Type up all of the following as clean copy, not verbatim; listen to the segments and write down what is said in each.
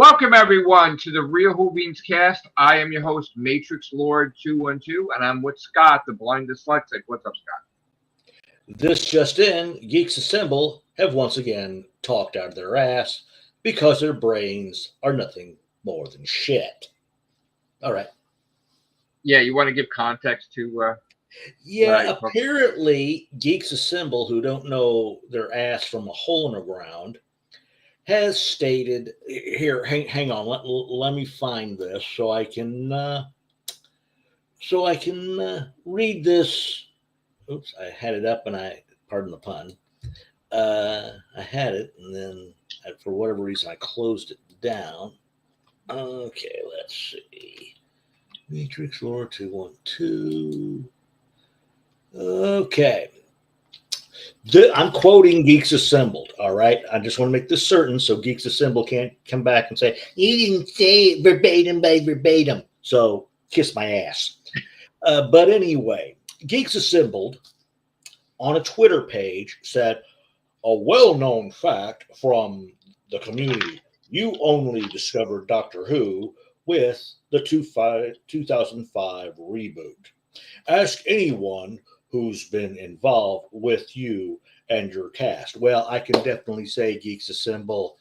Welcome everyone to the Real Whovians cast. I am your host, Matrixlord212, and I'm with Scott, the blind dyslexic. What's up, Scott? This just in, Geeks Assemble have once again talked out of their ass because their brains are nothing more than shit. All right. Yeah, you want to give context to Apparently, Geeks Assemble, who don't know their ass from a hole in the ground, has stated here. Hang on. Let me find this so I can read this. Oops, I had it up and pardon the pun. I had it and then for whatever reason I closed it down. Okay, let's see. Matrixlord212. Okay. I'm quoting Geeks Assembled, all right? I just want to make this certain so Geeks Assembled can't come back and say, you didn't say it verbatim by verbatim. So kiss my ass. But anyway, Geeks Assembled on a Twitter page said, a well-known fact from the community, you only discovered Doctor Who with the 2005 reboot. Ask anyone who's been involved with you and your cast. Well, I can definitely say Geeks Assemble.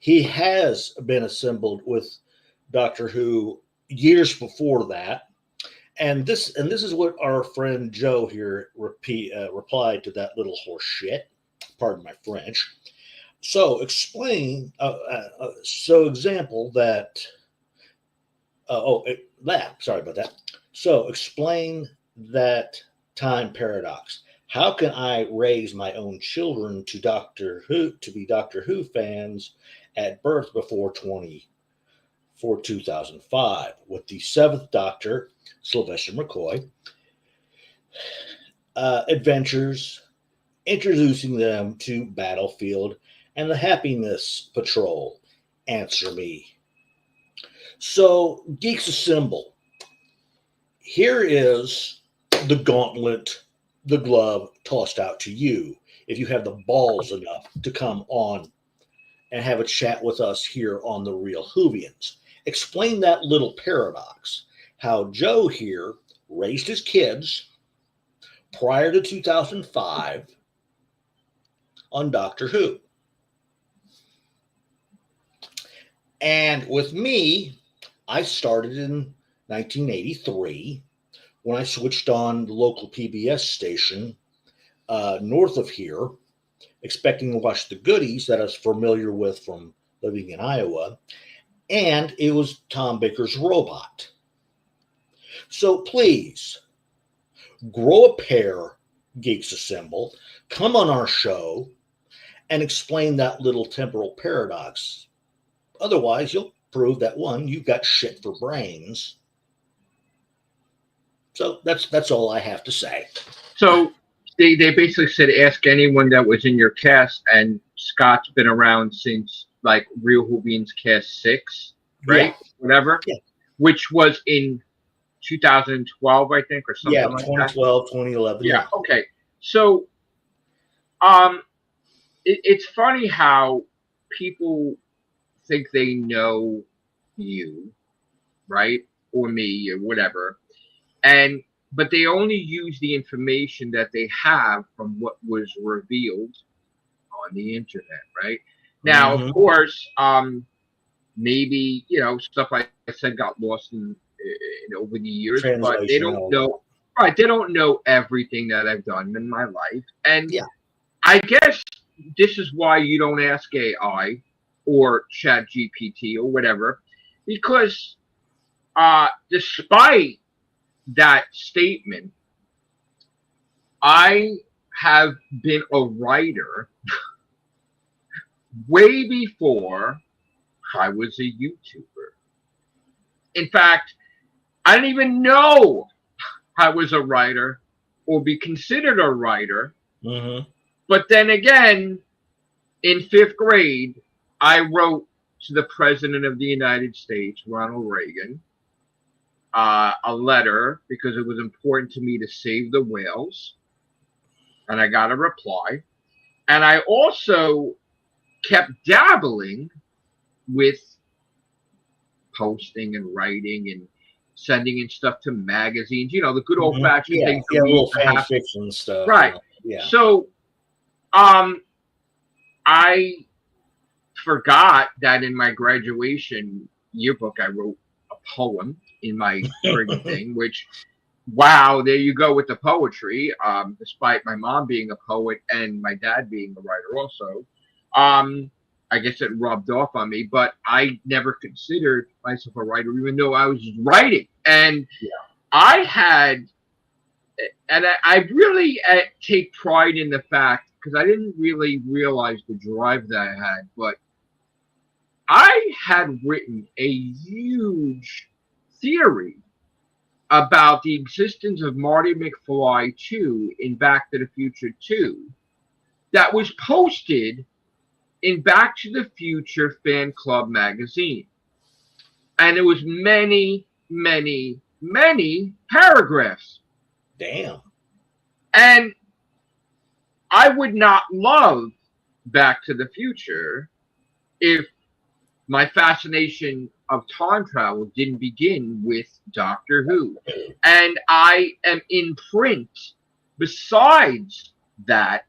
He has been assembled with Doctor Who years before that. And this is what our friend Joe here replied to that little horse shit. Pardon my French. So explain. Example that. Sorry about that. So explain that time paradox. How can I raise my own children to be Doctor Who fans at birth before 2005 with the seventh Doctor, Sylvester McCoy, adventures, introducing them to Battlefield and the Happiness Patrol? Answer me. So, Geeks Assemble. Here is the gauntlet, the glove tossed out to you. If you have the balls enough to come on and have a chat with us here on the Real Whovians. Explain that little paradox. How Joe here raised his kids prior to 2005 on Doctor Who. And with me, I started in 1983 when I switched on the local PBS station north of here, expecting to watch the goodies that I was familiar with from living in Iowa. And it was Tom Baker's Robot. So please, grow a pair, Geeks Assemble, come on our show, and explain that little temporal paradox. Otherwise, you'll prove that, one, you've got shit for brains. So that's all I have to say. So they basically said, ask anyone that was in your cast, and Scott's been around since like Real Whovians cast 6, right? Yeah. Whatever. Yeah. Which was in 2012, I think, or something like 2012, 2011. Yeah. Okay. So, it's funny how people think they know you, right, or me, or whatever, but they only use the information that they have from what was revealed on the internet, right? Now, of course, maybe stuff I said got lost in over the years, but they don't know. Right, they don't know everything that I've done in my life, and I guess this is why you don't ask AI or Chat GPT or whatever, because despite that statement, I have been a writer way before I was a YouTuber. In fact, I didn't even know I was a writer or be considered a writer. But then again, in 5th grade, I wrote to the President of the United States, Ronald Reagan, a letter because it was important to me to save the whales. And I got a reply. And I also kept dabbling with posting and writing and sending in stuff to magazines, the good old fashioned Yeah, things that yeah, we little used to fan have. fiction stuff. Right. Yeah. So, I forgot that in my graduation yearbook, I wrote a poem in my friggin' thing, which, wow, there you go with the poetry. Despite my mom being a poet and my dad being a writer also, I guess it rubbed off on me, but I never considered myself a writer, even though I was writing. And I had, and I really take pride in the fact, because I didn't really realize the drive that I had, but I had written a huge theory about the existence of Marty McFly 2 in Back to the Future 2 that was posted in Back to the Future Fan Club magazine. And it was many, many, many paragraphs. Damn. And I would not love Back to the Future if my fascination of time travel didn't begin with Doctor Who. And I am in print, besides that,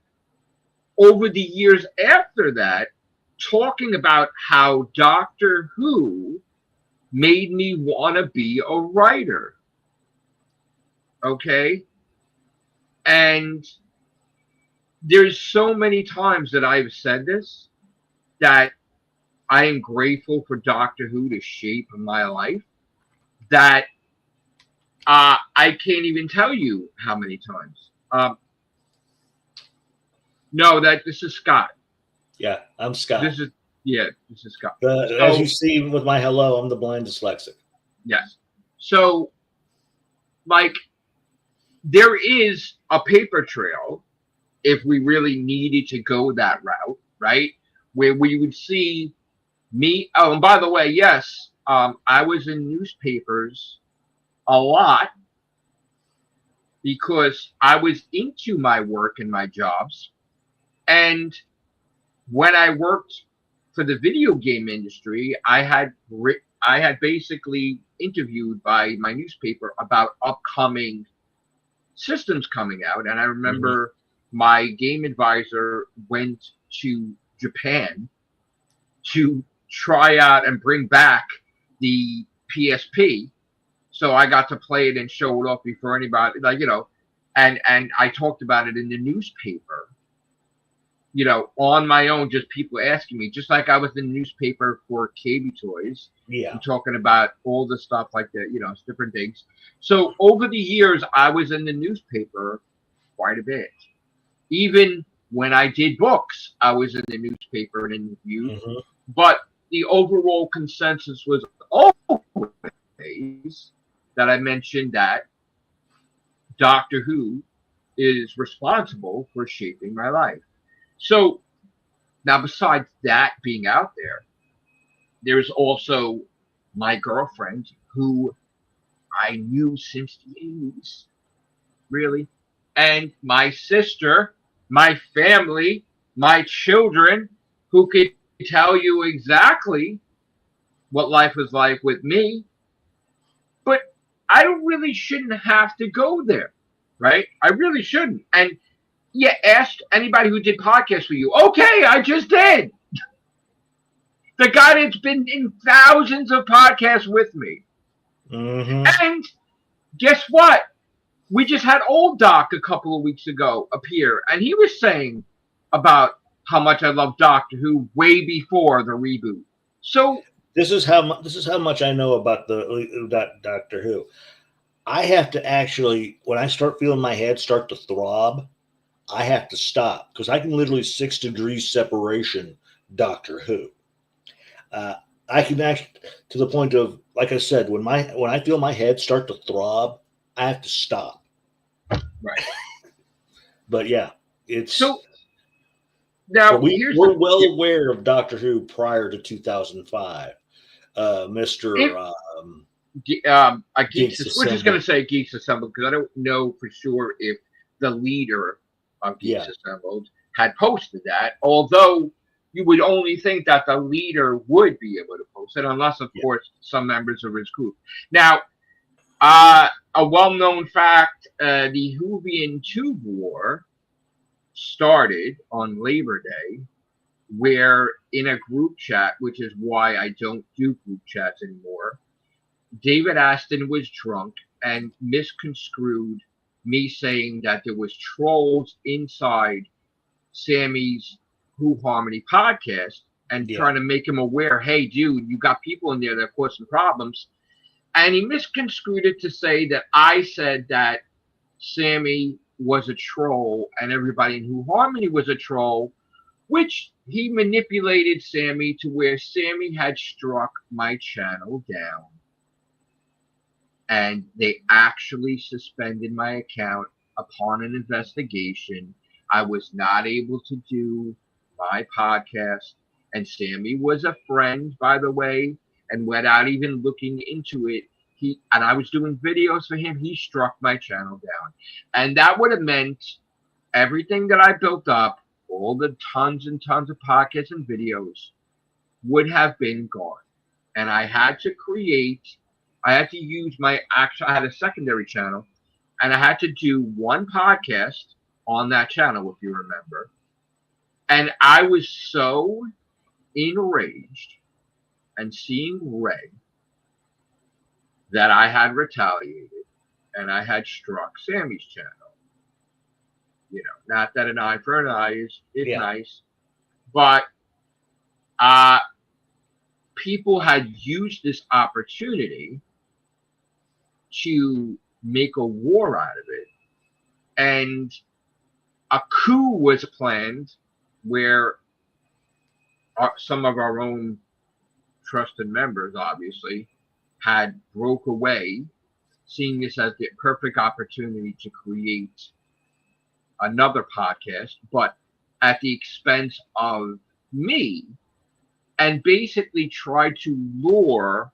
over the years after that, talking about how Doctor Who made me want to be a writer. Okay? And there's so many times that I've said this, that I am grateful for Doctor Who to shape my life, that I can't even tell you how many times. No, this is Scott. Yeah, I'm Scott. This is Scott. As you see with my hello, I'm the blind dyslexic. Yes. So, like, there is a paper trail if we really needed to go that route, right? Where we would see me. Oh, and by the way, yes, I was in newspapers a lot because I was into my work and my jobs. And when I worked for the video game industry, I had basically interviewed by my newspaper about upcoming systems coming out. And I remember my game advisor went to Japan to try out and bring back the PSP. So I got to play it and show it off before anybody, and I talked about it in the newspaper, on my own, just people asking me, just like I was in the newspaper for KB Toys. Yeah. I'm talking about all the stuff like that, different things. So over the years, I was in the newspaper quite a bit. Even when I did books, I was in the newspaper and interviewed. But the overall consensus was always that I mentioned that Doctor Who is responsible for shaping my life. So now, besides that being out there, there's also my girlfriend, who I knew since the 80s, really, and my sister, my family, my children, who could tell you exactly what life was like with me. But I shouldn't have to go there, right? I really shouldn't. And ask anybody who did podcasts with you. Okay, I just did. The guy that's been in thousands of podcasts with me. And guess what? We just had Old Doc a couple of weeks ago appear, and he was saying about how much I love Doctor Who way before the reboot. So this is how much I know about the Doctor Who. I have to actually, when I start feeling my head start to throb, I have to stop, because I can literally 6 degrees separation Doctor Who. I can actually, to the point of, like I said, when I feel my head start to throb, I have to stop. Right. But yeah, it's so. Now we're well aware of Doctor Who prior to 2005. Mr. Geeks, we're just going to say Geeks Assembled, because I don't know for sure if the leader of Geeks Assembled had posted that. Although you would only think that the leader would be able to post it, unless, of Yeah. course, some members of his group. Now, a well-known fact, the Whovian tube war started on Labor Day, where in a group chat, which is why I don't do group chats anymore, David Aston was drunk and misconstrued me saying that there was trolls inside Sammy's Who Harmony podcast and trying to make him aware, hey, dude, you got people in there that are causing problems. And he misconstrued it to say that I said that Sammy was a troll and everybody in Who Harmony was a troll, which he manipulated Sammy to where Sammy had struck my channel down. And they actually suspended my account upon an investigation. I was not able to do my podcast. And Sammy was a friend, by the way, and without even looking into it, and I was doing videos for him, he struck my channel down. And that would have meant everything that I built up, all the tons and tons of podcasts and videos, would have been gone. And I had to use I had a secondary channel, and I had to do one podcast on that channel, if you remember. And I was so enraged and seeing red that I had retaliated and I had struck Sammy's channel. You know, not that an eye for an eye is nice, but people had used this opportunity to make a war out of it. And a coup was planned where some of our own trusted members, obviously, had broke away, seeing this as the perfect opportunity to create another podcast, but at the expense of me, and basically tried to lure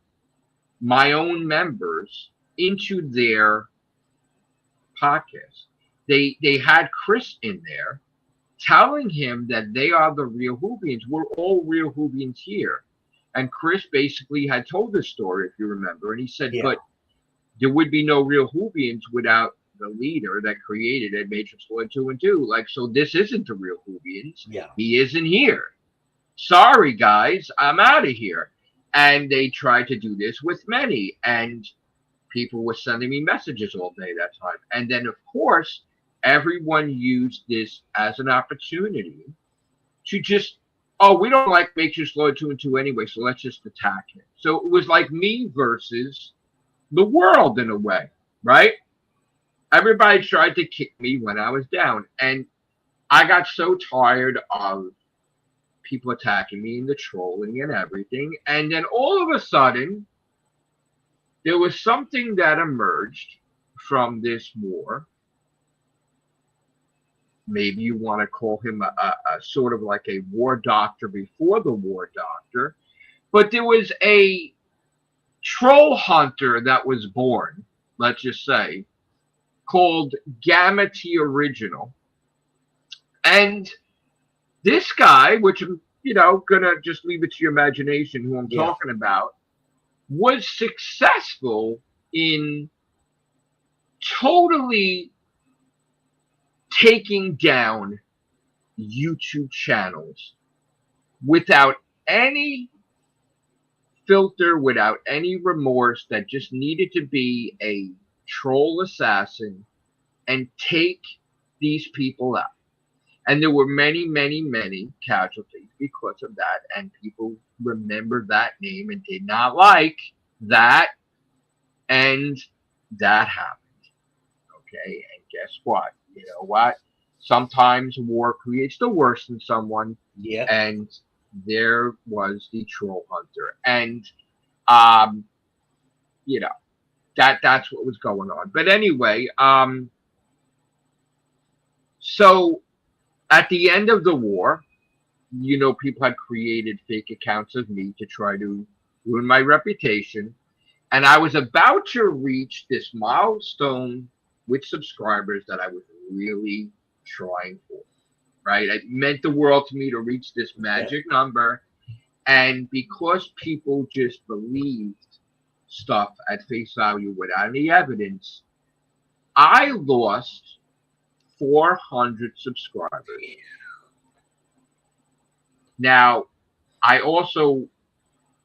my own members into their podcast. They had Chris in there telling him that they are the real Whovians. We're all real Whovians here. And Chris basically had told this story, if you remember, and he said, but there would be no real Whovians without the leader that created it, Matrixlord212. Like, so this isn't the real Whovians. Yeah. He isn't here. Sorry, guys, I'm out of here. And they tried to do this with many, and people were sending me messages all day that time. And then, of course, everyone used this as an opportunity to just, oh, we don't like Matrixlord212 anyway, so let's just attack him. So it was like me versus the world in a way, right? Everybody tried to kick me when I was down. And I got so tired of people attacking me and the trolling and everything. And then all of a sudden, there was something that emerged from this war. Maybe you want to call him a sort of like a war doctor before the war doctor. But there was a troll hunter that was born, let's just say, called Gamma T Original. And this guy, which I'm, gonna just leave it to your imagination who I'm talking about, was successful in totally taking down YouTube channels without any filter, without any remorse, that just needed to be a troll assassin and take these people out. And there were many, many, many casualties because of that. And people remembered that name and did not like that. And that happened. Okay. And guess what? You know what? Sometimes war creates the worst in someone. Yeah. And there was the troll hunter. And, that's what was going on. But anyway, so at the end of the war, people had created fake accounts of me to try to ruin my reputation. And I was about to reach this milestone with subscribers that I was really trying for, right? It meant the world to me to reach this magic number. And because people just believed stuff at face value without any evidence, I lost 400 subscribers. Now, I also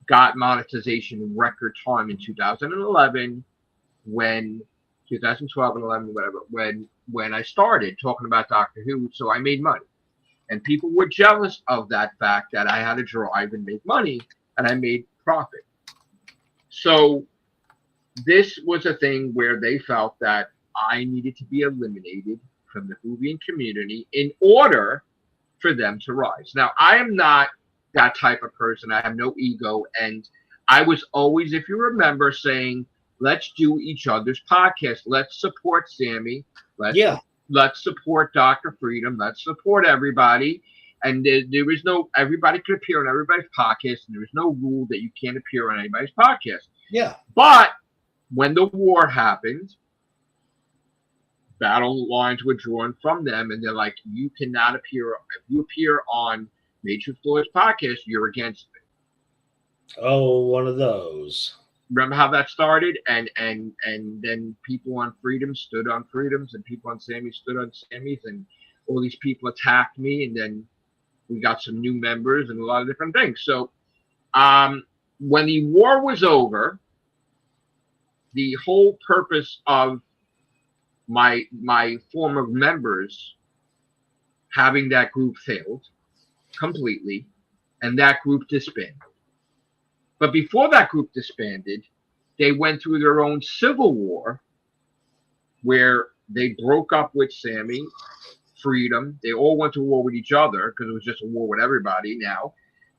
got monetization in record time in 2011 when 2012 and 11, whatever, when I started talking about Doctor Who, so I made money. And people were jealous of that fact that I had to drive and make money, and I made profit. So this was a thing where they felt that I needed to be eliminated from the Whovian community in order for them to rise. Now, I am not that type of person. I have no ego. And I was always, if you remember, saying, let's do each other's podcast. Let's support Sammy. Let's support Dr. Freedom. Let's support everybody. And there was no, everybody could appear on everybody's podcast. And there was no rule that you can't appear on anybody's podcast. Yeah. But when the war happened, battle lines were drawn from them, and they're like, you cannot appear. If you appear on Matrixlord's podcast, you're against me. Oh, one of those. Remember how that started? And then people on Freedom stood on Freedoms, and people on Sammy stood on Sammys, and all these people attacked me, and then we got some new members and a lot of different things. So when the war was over, the whole purpose of my former members having that group failed completely, and that group disbanded. But before that group disbanded, they went through their own civil war where they broke up with Sammy, Freedom. They all went to war with each other because it was just a war with everybody now.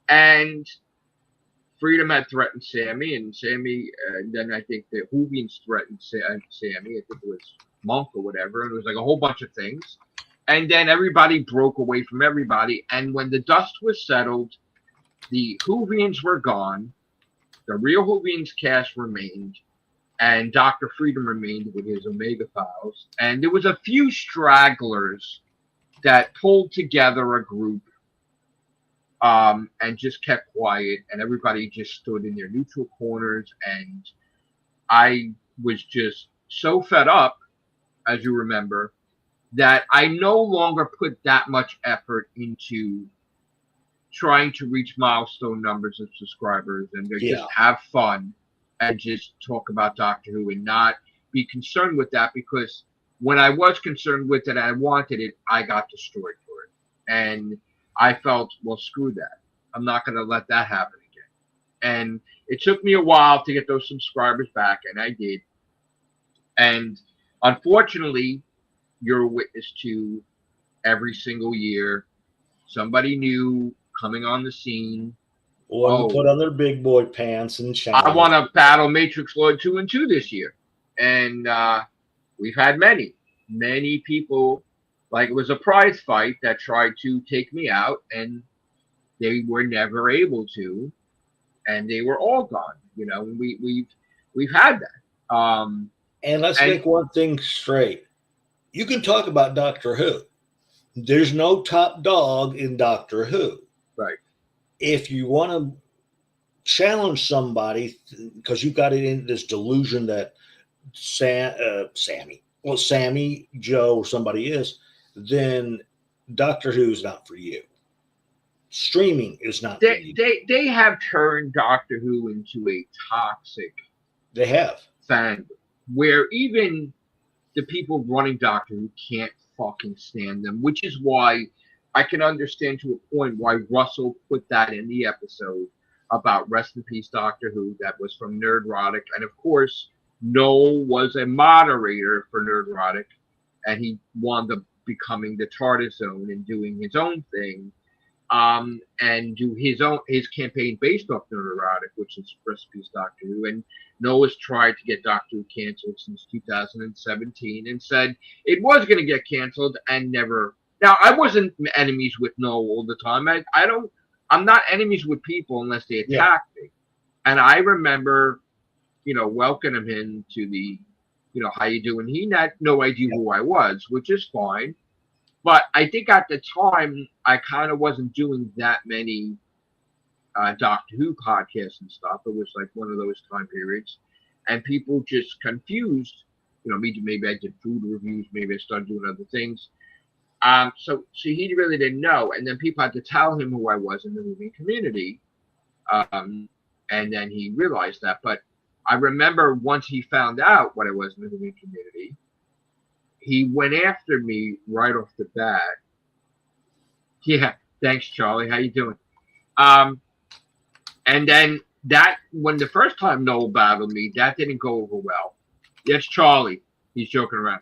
And Freedom had threatened Sammy, and Sammy, and then I think the Whovians threatened Sammy. I think it was Monk or whatever. And it was like a whole bunch of things. And then everybody broke away from everybody. And when the dust was settled, the Whovians were gone. The real Whovians cast remained. And Dr. Freedom remained with his Omega Files. And there was a few stragglers that pulled together a group and just kept quiet, and everybody just stood in their neutral corners. And I was just so fed up, as you remember, that I no longer put that much effort into trying to reach milestone numbers of subscribers and just have fun and just talk about Doctor Who and not be concerned with that, because when I was concerned with it, I wanted it, I got destroyed for it. And I felt, well, screw that. I'm not going to let that happen again. And it took me a while to get those subscribers back, and I did. And unfortunately, you're a witness to every single year somebody new coming on the scene. Or put on their big boy pants and shine. I want to battle Matrixlord212 this year. And we've had many people. Like, it was a prize fight that tried to take me out, and they were never able to, and they were all gone. You know, we've had that. And let's make one thing straight. You can talk about Doctor Who. There's no top dog in Doctor Who. Right. If you want to challenge somebody, because you got it in this delusion that Sammy, Joe, or somebody is, then Doctor Who is not for you. Streaming is not for you. They have turned Doctor Who into a toxic fandom, where even the people running Doctor Who can't fucking stand them, which is why I can understand to a point why Russell put that in the episode about Rest in Peace Doctor Who. That was from Nerdrotic. And of course, Noel was a moderator for Nerdrotic, and he wound up becoming the TARDIS Zone and doing his own thing, and do his campaign based off Nerdrotic, which is Rest in Peace Doctor Who. And Noah's tried to get Doctor Who canceled since 2017 and said it was going to get canceled and never. Now, I wasn't enemies with Noah all the time. I'm not enemies with people unless they attack me. And I remember, welcoming him to the, how you doing? He had no idea who I was, which is fine. But I think at the time I kind of wasn't doing that many Doctor Who podcasts and stuff. It was like one of those time periods, and people just confused. You know, maybe I did food reviews, maybe I started doing other things. So he really didn't know, and then people had to tell him who I was in the movie community, and then he realized that. But I remember once he found out what I was in the movie community, he went after me right off the bat. Yeah, thanks, Charlie. How you doing? And then when the first time Noel battled me, that didn't go over well. Yes, Charlie. He's joking around.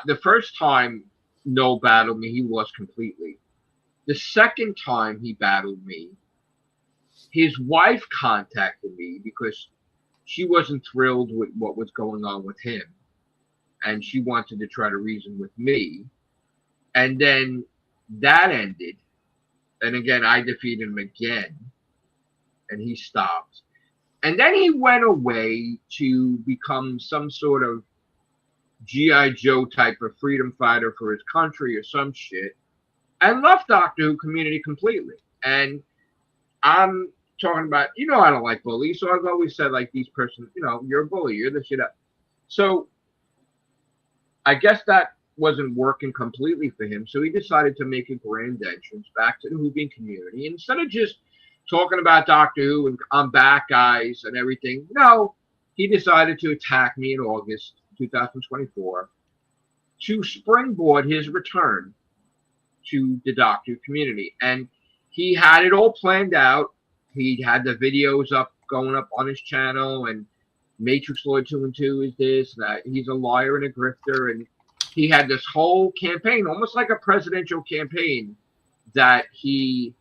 The first time Noel battled me, he lost completely. The second time he battled me, his wife contacted me because she wasn't thrilled with what was going on with him, and she wanted to try to reason with me. And then that ended. And again, I defeated him again, and he stopped. And then he went away to become some sort of G.I. Joe type of freedom fighter for his country or some shit, and left Doctor Who community completely. And I'm talking about, I don't like bullies, so I've always said, like, these persons, you're a bully, you're the shit up. So I guess that wasn't working completely for him, so he decided to make a grand entrance back to the Whovian community. And instead of just talking about Doctor Who and I'm back, guys, and everything, no, he decided to attack me in August 2024 to springboard his return to the Doctor Who community. And he had it all planned out. He had the videos going up on his channel, and Matrixlord212 is this, that he's a liar and a grifter, and he had this whole campaign, almost like a presidential campaign, that he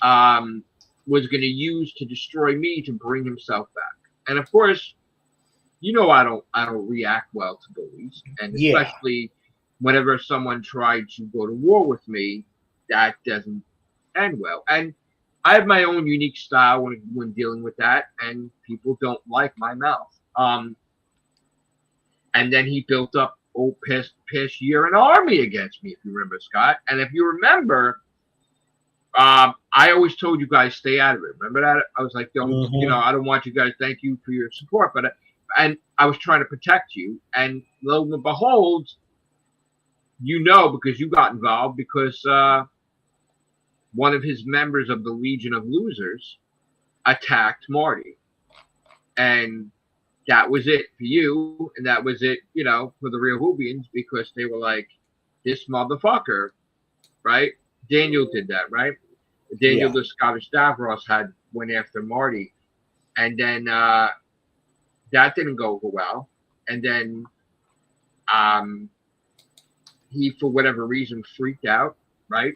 was going to use to destroy me to bring himself back. And of course, I don't react well to bullies, and especially whenever someone tried to go to war with me, that doesn't end well. And I have my own unique style when dealing with that, and people don't like my mouth. And then he built up past year an army against me, if you remember, Scott. And if you remember, I always told you guys stay out of it. Remember that? I was like, I don't want you guys. Thank you for your support, and I was trying to protect you. And lo and behold, because you got involved, because one of his members of the Legion of Losers attacked Marty, and that was it for you, and that was it, for the real Whovians, because they were like, this motherfucker, right? Daniel did that, right? Daniel, the Scottish Davros, went after Marty, and then that didn't go over well. And then he, for whatever reason, freaked out, right?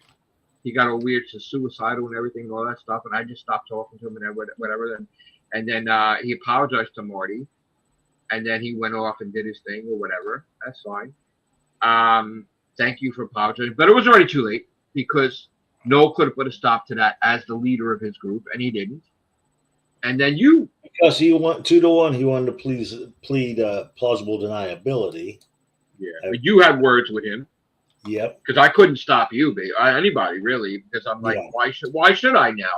He got all weird, to suicidal and everything and all that stuff, and I just stopped talking to him and whatever. And then he apologized to Marty, and then he went off and did his thing or whatever. That's fine. Thank you for apologizing. But it was already too late, because Noel could have put a stop to that as the leader of his group, and he didn't. And then because he went 2-1, he wanted to plead plausible deniability. Yeah, but you had words with him. Yep. Because I couldn't stop you, anybody really, because I'm like, why should I now?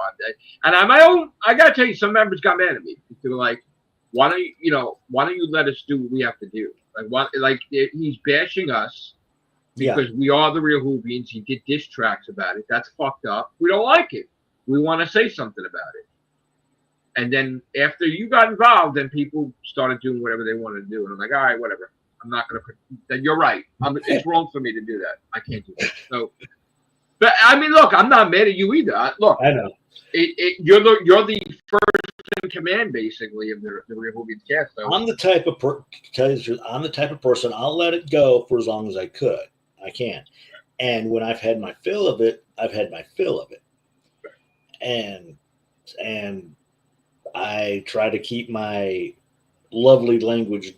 And I'm my own. I gotta tell you, some members got mad at me. They were like, why don't you let us do what we have to do? He's bashing us because we are the real Whovians. He did diss tracks about it. That's fucked up. We don't like it. We want to say something about it. And then after you got involved, then people started doing whatever they wanted to do. And I'm like, all right, whatever. I'm not going to. Then you're right. It's wrong for me to do that. I can't do that. So, but I mean, look, I'm not mad at you either. Look, I know. You're the first in command, basically, of the Real Whovians cast. So. I'm the type of person. I'll let it go for as long as I can. And when I've had my fill of it, I've had my fill of it. And I try to keep my lovely language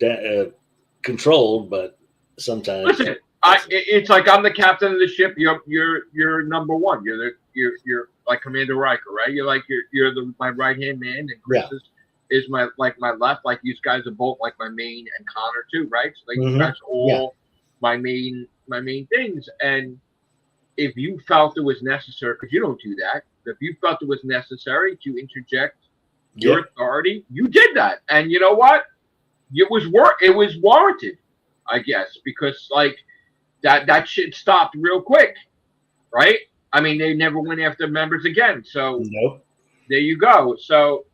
controlled, but sometimes listen. It's like I'm the captain of the ship. You're number one. You're like Commander Riker, right? You're my right hand man, and Chris is my left. Like, you guys are both like my main and Connor too, right? So you guys all my main things. And if you felt it was necessary, because you don't do that, if you felt it was necessary to interject your authority, you did that. And you know what? It was warranted, I guess, because like that shit stopped real quick, right? I mean, they never went after members again. So Nope. there you go. So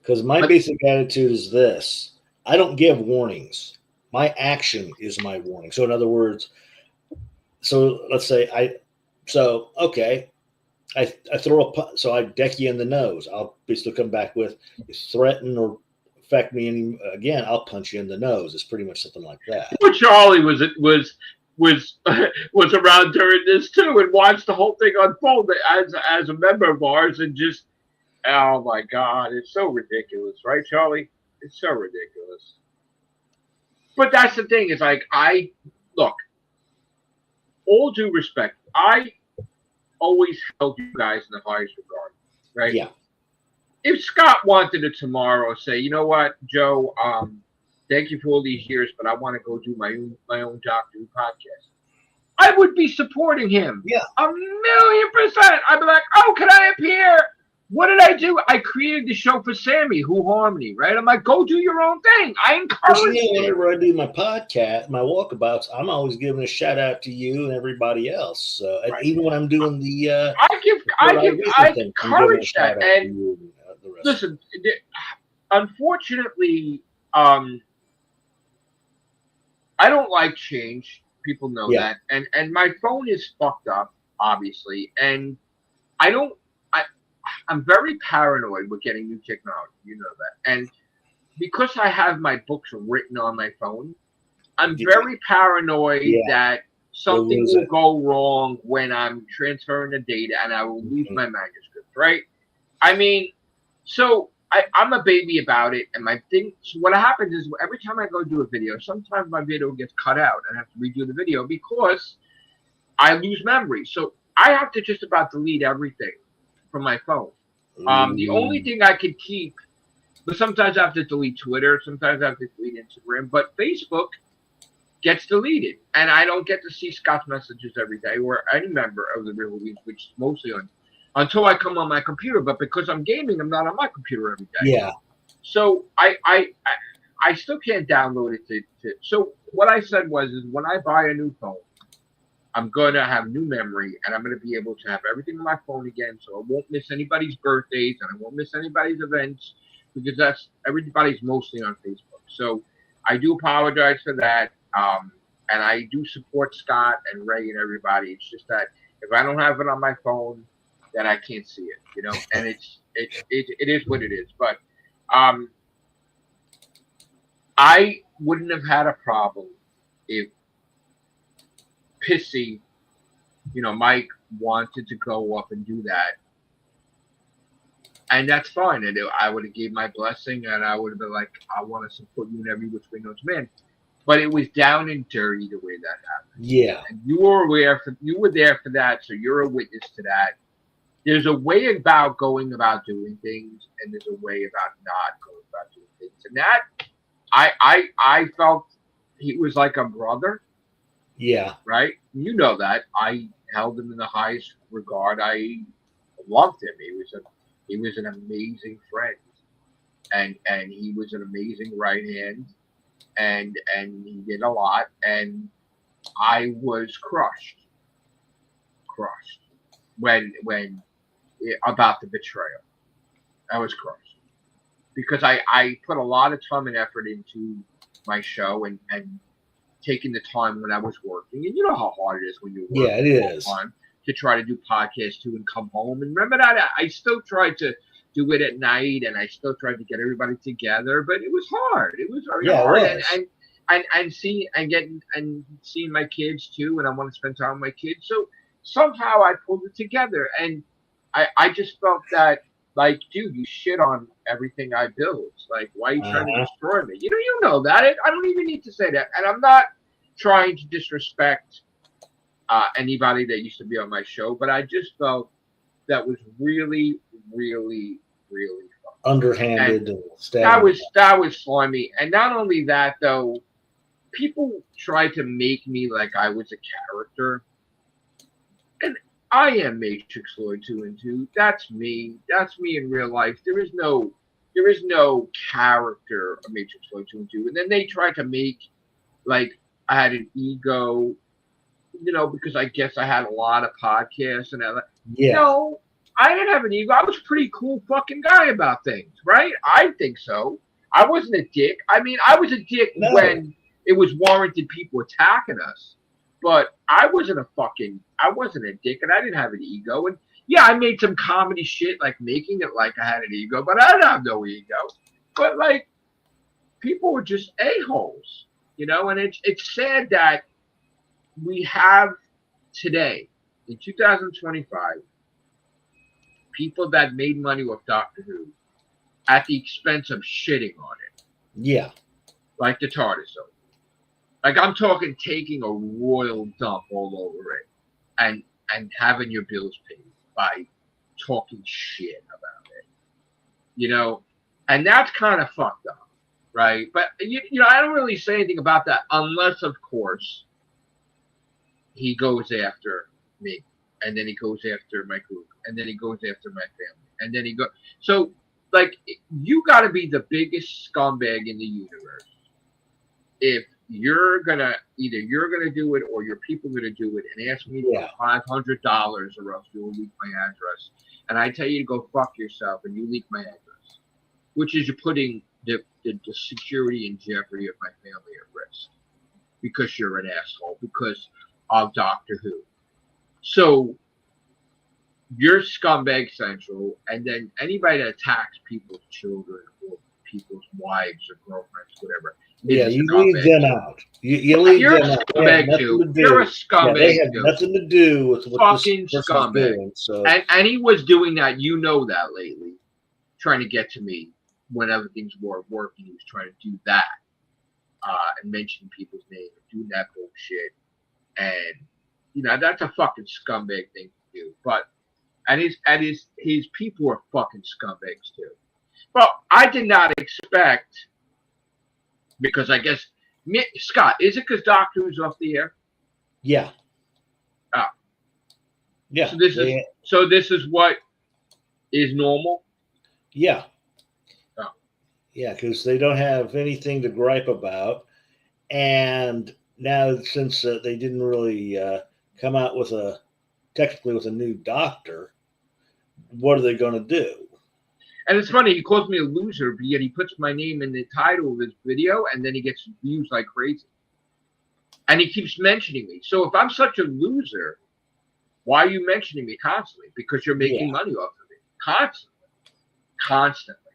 because my basic attitude is this: I don't give warnings. My action is my warning. So in other words, so let's say I throw so I deck you in the nose. I'll basically come back with, you threaten or affect me any again, I'll punch you in the nose. It's pretty much something like that. poor Charlie was was around during this too and watched the whole thing unfold as a member of ours, and just, oh my God, it's so ridiculous, right, Charlie? It's so ridiculous. But that's the thing, is like, I look, all due respect, I always held you guys in the highest regard, right? Yeah. If Scott wanted to tomorrow say, you know what, Joe, thank you for all these years, but I want to go do my own Doctor Who podcast, I would be supporting him. Yeah. 1,000,000%. I'd be like, oh, can I appear? What did I do? I created the show for Sammy, Who Harmony, right? I'm like, go do your own thing. I encourage you. Whenever I do my podcast, my walkabouts, I'm always giving a shout out to you and everybody else. Right. Even when I'm doing the, I encourage that. And listen, unfortunately, I don't like change. People know that, and my phone is fucked up, obviously, and I'm very paranoid with getting new technology. You know that, and because I have my books written on my phone, I'm very paranoid that something will go wrong when I'm transferring the data, and I will lose my manuscript. Right? I mean, so I'm a baby about it, and my thing. So what happens is every time I go do a video, sometimes my video gets cut out, and I have to redo the video because I lose memory. So I have to just about delete everything from my phone. The only thing I could keep, but sometimes I have to delete Twitter, sometimes I have to delete Instagram, but Facebook gets deleted, and I don't get to see Scott's messages every day or any member of the Whovians, which is mostly until I come on my computer. But because I'm gaming, I'm not on my computer every day. Yeah. So I still can't download it to. So what I said is when I buy a new phone, I'm going to have new memory, and I'm going to be able to have everything on my phone again, so I won't miss anybody's birthdays, and I won't miss anybody's events, because everybody's mostly on Facebook. So I do apologize for that, and I do support Scott and Ray and everybody. It's just that if I don't have it on my phone, then I can't see it, you know, and it is what it is. But I wouldn't have had a problem if Pissy, you know, Mike wanted to go up and do that, and that's fine. And I would have gave my blessing, and I would have been like, I want to support you in every which way knows man. But it was down and dirty the way that happened. Yeah, and you were there for that, so you're a witness to that. There's a way about going about doing things, and there's a way about not going about doing things, and that I felt he was like a brother. Yeah. Right? You know that. I held him in the highest regard. I loved him. He was an amazing friend. And he was an amazing right hand. And he did a lot. And I was crushed. When about the betrayal. I was crushed. Because I put a lot of time and effort into my show and taking the time when I was working, and you know how hard it is when you're working. Yeah, it is. Time to try to do podcasts too and come home. And remember that I still tried to do it at night, and I still tried to get everybody together, but it was hard. It was very hard. It was. And seeing my kids too, and I want to spend time with my kids. So somehow I pulled it together, and I just felt that, like, dude, you shit on everything I build. Like, why are you trying to destroy me? You know that. I don't even need to say that. And I'm not trying to disrespect anybody that used to be on my show, but I just felt that was really, really, really fun. Underhanded. And that was slimy. And not only that, though, people try to make me like I was a character, and I am Matrixlord212. That's me. That's me in real life. There is no character of Matrixlord212. And then they try to make like I had an ego, because I guess I had a lot of podcasts and Yeah. no, I didn't have an ego. I was a pretty cool fucking guy about things, right? I think so. I wasn't a dick. I mean, I was a dick No. when it was warranted people attacking us. But I wasn't a dick, and I didn't have an ego. And yeah, I made some comedy shit, like making it like I had an ego, but I didn't have no ego. But like, people were just a-holes, and it's sad that we have today, in 2025, people that made money off Doctor Who at the expense of shitting on it. Yeah. Like the TARDIS. Like I'm talking taking a royal dump all over it and having your bills paid by talking shit about it. And that's kind of fucked up, right? But I don't really say anything about that unless, of course, he goes after me, and then he goes after my group, and then he goes after my family, and then so like, you got to be the biggest scumbag in the universe if you're gonna do it or your people gonna do it and ask me for $500 or else you'll leak my address, and I tell you to go fuck yourself and you leak my address, which is you're putting the security and jeopardy of my family at risk because you're an asshole because of Doctor Who. So you're scumbag central, and then anybody that attacks people's children or people's wives or girlfriends, whatever. Yeah, you leave them out. You leave You're them a out. scumbag too. You're a scumbag they have too. nothing to do with what fucking this person's scumbag. doing. So. And he was doing that, that lately, trying to get to me whenever things were working. He was trying to do that and mention people's names, doing that bullshit. And that's a fucking scumbag thing to do. But his people are fucking scumbags too. Well, I did not expect, because I guess Scott, is it because Doctor Who's off the air? Yeah. Oh. Yeah. So this is what is normal? Yeah. Oh. Yeah, because they don't have anything to gripe about, and now since they didn't really come out with technically with a new doctor, what are they going to do? And it's funny, he calls me a loser, but yet he puts my name in the title of his video, and then he gets views like crazy. And he keeps mentioning me. So if I'm such a loser, why are you mentioning me constantly? Because you're making money off of me. Constantly.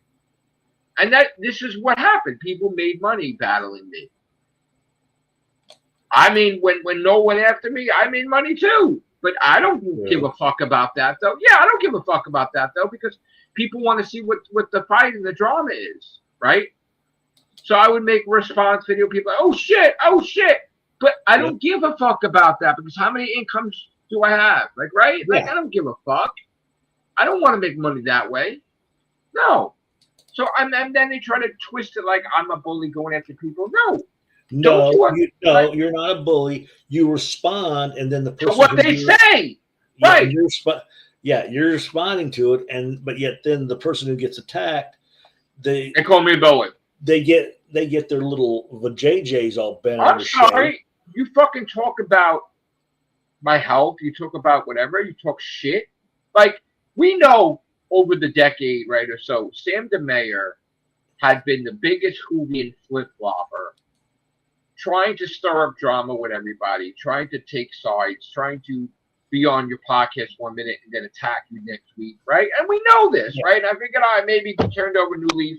And this is what happened. People made money battling me. I mean, when no one after me, I made money too. But I don't give a fuck about that, though. Yeah, I don't give a fuck about that, though, because people want to see what the fight and the drama is, right? So I would make a response video. People are like, oh shit. But I don't give a fuck about that, because how many incomes do I have? Like, right? Like, I don't give a fuck. I don't want to make money that way. No. So and then they try to twist it like I'm a bully going after people. No, you're not a bully. You respond, and then the person what they say, right? You're responding to it, but yet then the person who gets attacked, they call me a bully. They get their little vajayjays all bent. I'm sorry. You fucking talk about my health. You talk about whatever. You talk shit. Like, we know over the decade, right, or so, Sam DeMayer had been the biggest Whovian flip-flopper, trying to stir up drama with everybody, trying to take sides, trying to be on your podcast 1 minute and then attack you next week, right? And we know this, right? I figured maybe he turned over a new leaf.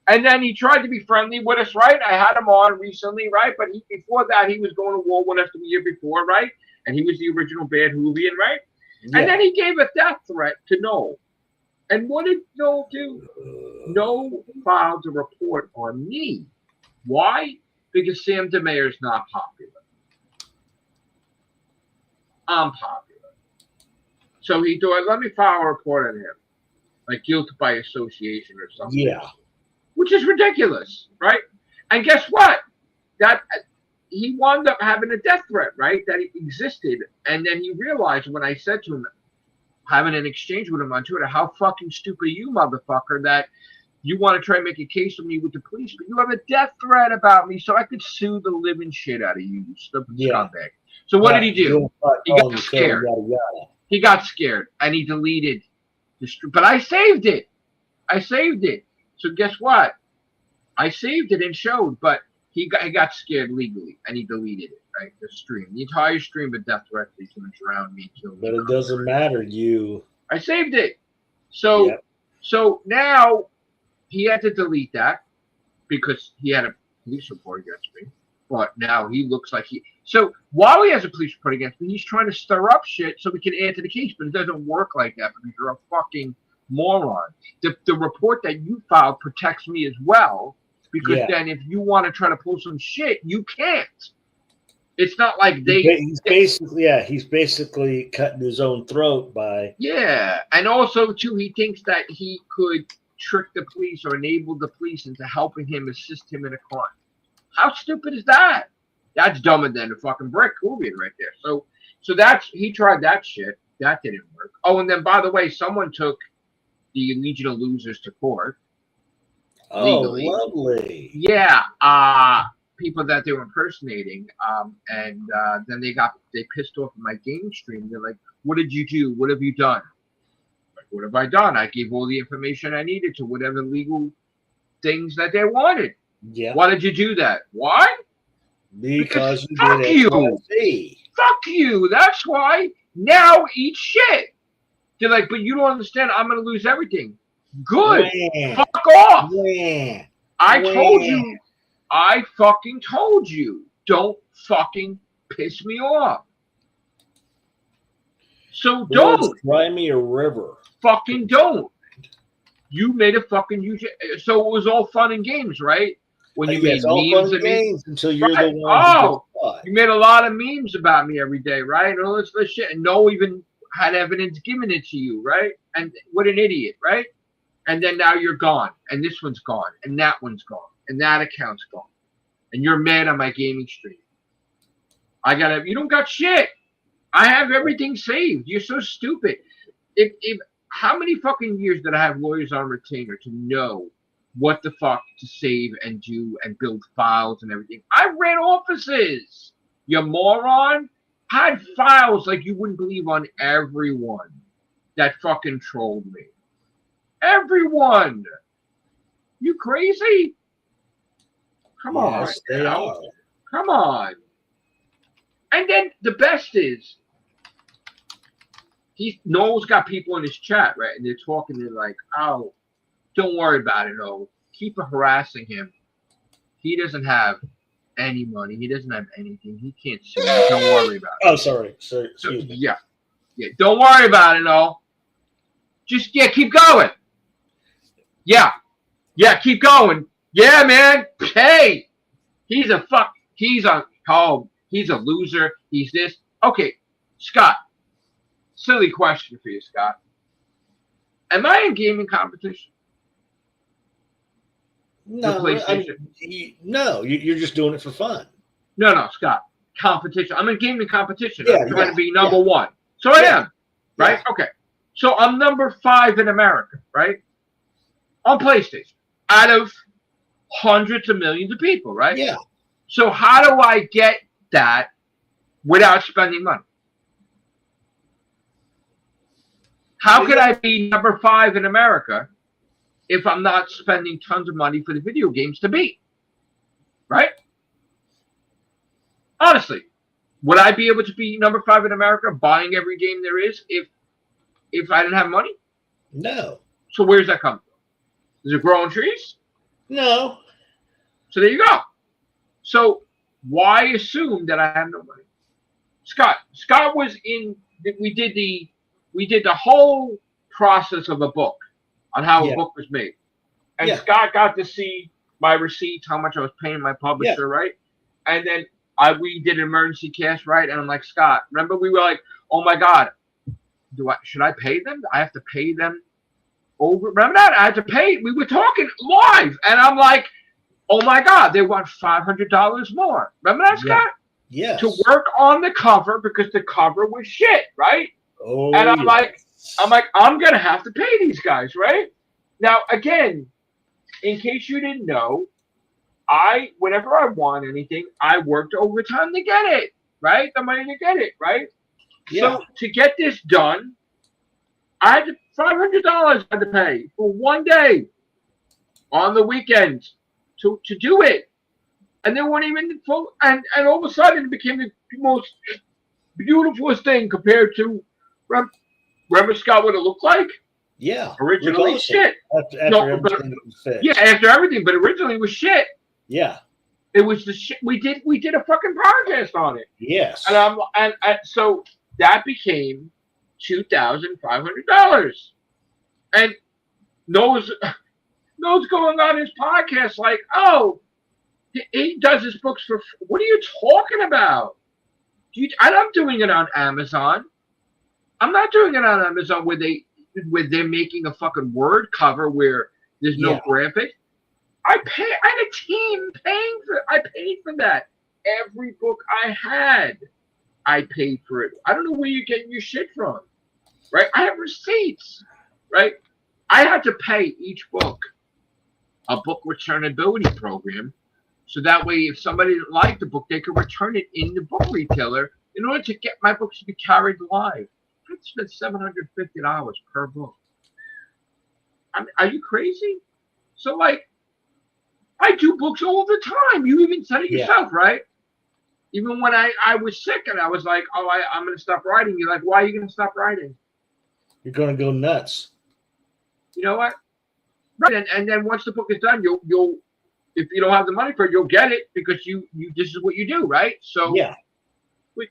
And then he tried to be friendly with us, right? I had him on recently, right? But before that, he was going to war with us the year before, right? And he was the original bad Whovian, right? Yeah. And then he gave a death threat to Noel. And what did Noel do? Noel filed a report on me. Why? Because Sam DeMayer is not popular. I'm popular. So he thought, let me file a report on him. Like guilt by association or something. Yeah. Which is ridiculous, right? And guess what? That he wound up having a death threat, right? That existed. And then he realized when I said to him, having an exchange with him on Twitter, how fucking stupid are you, motherfucker, that you want to try and make a case of me with the police, but you have a death threat about me, so I could sue the living shit out of you, you stupid scumbag. So what did he do? He got scared. He got scared, and he deleted the stream. But I saved it. I saved it. So guess what? I saved it and showed, but he got scared legally, and he deleted it, right? The stream. The entire stream of death threats. He's going to drown me, kill me. But it doesn't matter. I saved it. So, so now he had to delete that because he had a police report against me. But now he looks like So while he has a police report against me, he's trying to stir up shit so we can add to the case. But it doesn't work like that because you're a fucking moron. The report that you filed protects me as well. Because then if you want to try to pull some shit, you can't. It's not like he's basically cutting his own throat by. Yeah. And also, too, he thinks that he could trick the police or enable the police into helping him assist him in a crime. How stupid is that? That's dumber than a fucking brick Whovian right there. So he tried that shit. That didn't work. Oh, and then, by the way, someone took the Legion of Losers to court. Legally. Oh, lovely. Yeah, people that they were impersonating, and then they pissed off at my game stream. They're like, "What did you do? What have you done?" Like, what have I done? I gave all the information I needed to whatever legal things that they wanted. Yeah. Why did you do that? Why? Because you fuck did you. Fuck you. That's why. Now eat shit. They're like, but you don't understand. I'm gonna lose everything. Good. Fuck off. I fucking told you. Don't fucking piss me off. So don't. Cry me a river. Fucking don't. You made a fucking huge. So it was all fun and games, right? When you made memes of me. Until you're the one. You made a lot of memes about me every day, right? And all this shit. And no even had evidence giving it to you, right? And what an idiot, right? And then now you're gone, and this one's gone, and that one's gone, and that account's gone, and you're mad on my gaming stream. You don't got shit. I have everything saved. You're so stupid. If how many fucking years did I have lawyers on retainer to know what the fuck to save and do and build files and everything? I ran offices. You moron. I had files like you wouldn't believe on everyone that fucking trolled me. Everyone. You crazy? Come on. They are. Come on. And then the best is Noel's got people in his chat, right? And they're talking, they're like, oh, don't worry about it, Noel. Keep harassing him. He doesn't have any money. He doesn't have anything. He can't sue you. Don't worry about it. Oh, sorry. Excuse me. Yeah. Don't worry about it, Noel. Just keep going. Yeah, keep going. Yeah, man. Hey, he's a loser. He's this. Okay, Scott. Silly question for you, Scott. Am I in gaming competition? No, you're just doing it for fun. No, Scott. Competition. I'm in gaming competition. I'm trying to be number one. So I am. Right? Yeah. Okay. So I'm number 5 in America, right? On PlayStation, out of hundreds of millions of people, right? Yeah. So how do I get that without spending money? How could I be number 5 in America if I'm not spending tons of money for the video games to beat? Right? Honestly, would I be able to be number 5 in America buying every game there is if I didn't have money? No. So where's that come from? Is it growing trees? No. So there you go. So why assume that I have no money? Scott was in. We did the whole process of a book on how a book was made, and Scott got to see my receipts, how much I was paying my publisher, right? And then we did an emergency cash, right? And I'm like, Scott, remember we were like, oh my God, should I pay them? I have to pay them over. Remember that? I had to pay. We were talking live, and I'm like, Oh my God, they want $500 more. Remember that, Scott? Yes. To work on the cover because the cover was shit, right? Oh, And yes. I'm gonna have to pay these guys, right? Now, again, in case you didn't know, whenever I want anything, I worked overtime to get it, right? The money to get it, right? Yeah. So to get this done, I had $500 I had to pay for one day on the weekends to do it, and they weren't even full. And all of a sudden, it became the most beautiful thing compared to remember Scott what it looked like Yeah. originally. Awesome. Shit. After No, but everything was fixed. yeah, after everything, but originally it was shit. Yeah. It was the shit. We did a fucking podcast on it. Yes. And so that became $2,500. And Noah's going on his podcast like, oh, he does his books for. What are you talking about? I'm not doing it on Amazon. I'm not doing it on Amazon where they're making a fucking word cover where there's no graphic. I had a team paying for it. I paid for that. Every book I had, I paid for it. I don't know where you're getting your shit from, right? I have receipts, right? I had to pay each book a book returnability program, so that way if somebody didn't like the book, they could return it in the book retailer in order to get my books to be carried live. I spent $750 per book. Are you crazy? So like, I do books all the time. You even said it yourself, right? Even when I was sick and I was like, oh, I'm going to stop writing. You're like, why are you going to stop writing? You're going to go nuts. You know what? Right. And then once the book is done, you'll if you don't have the money for it, you'll get it because you this is what you do, right? So yeah. With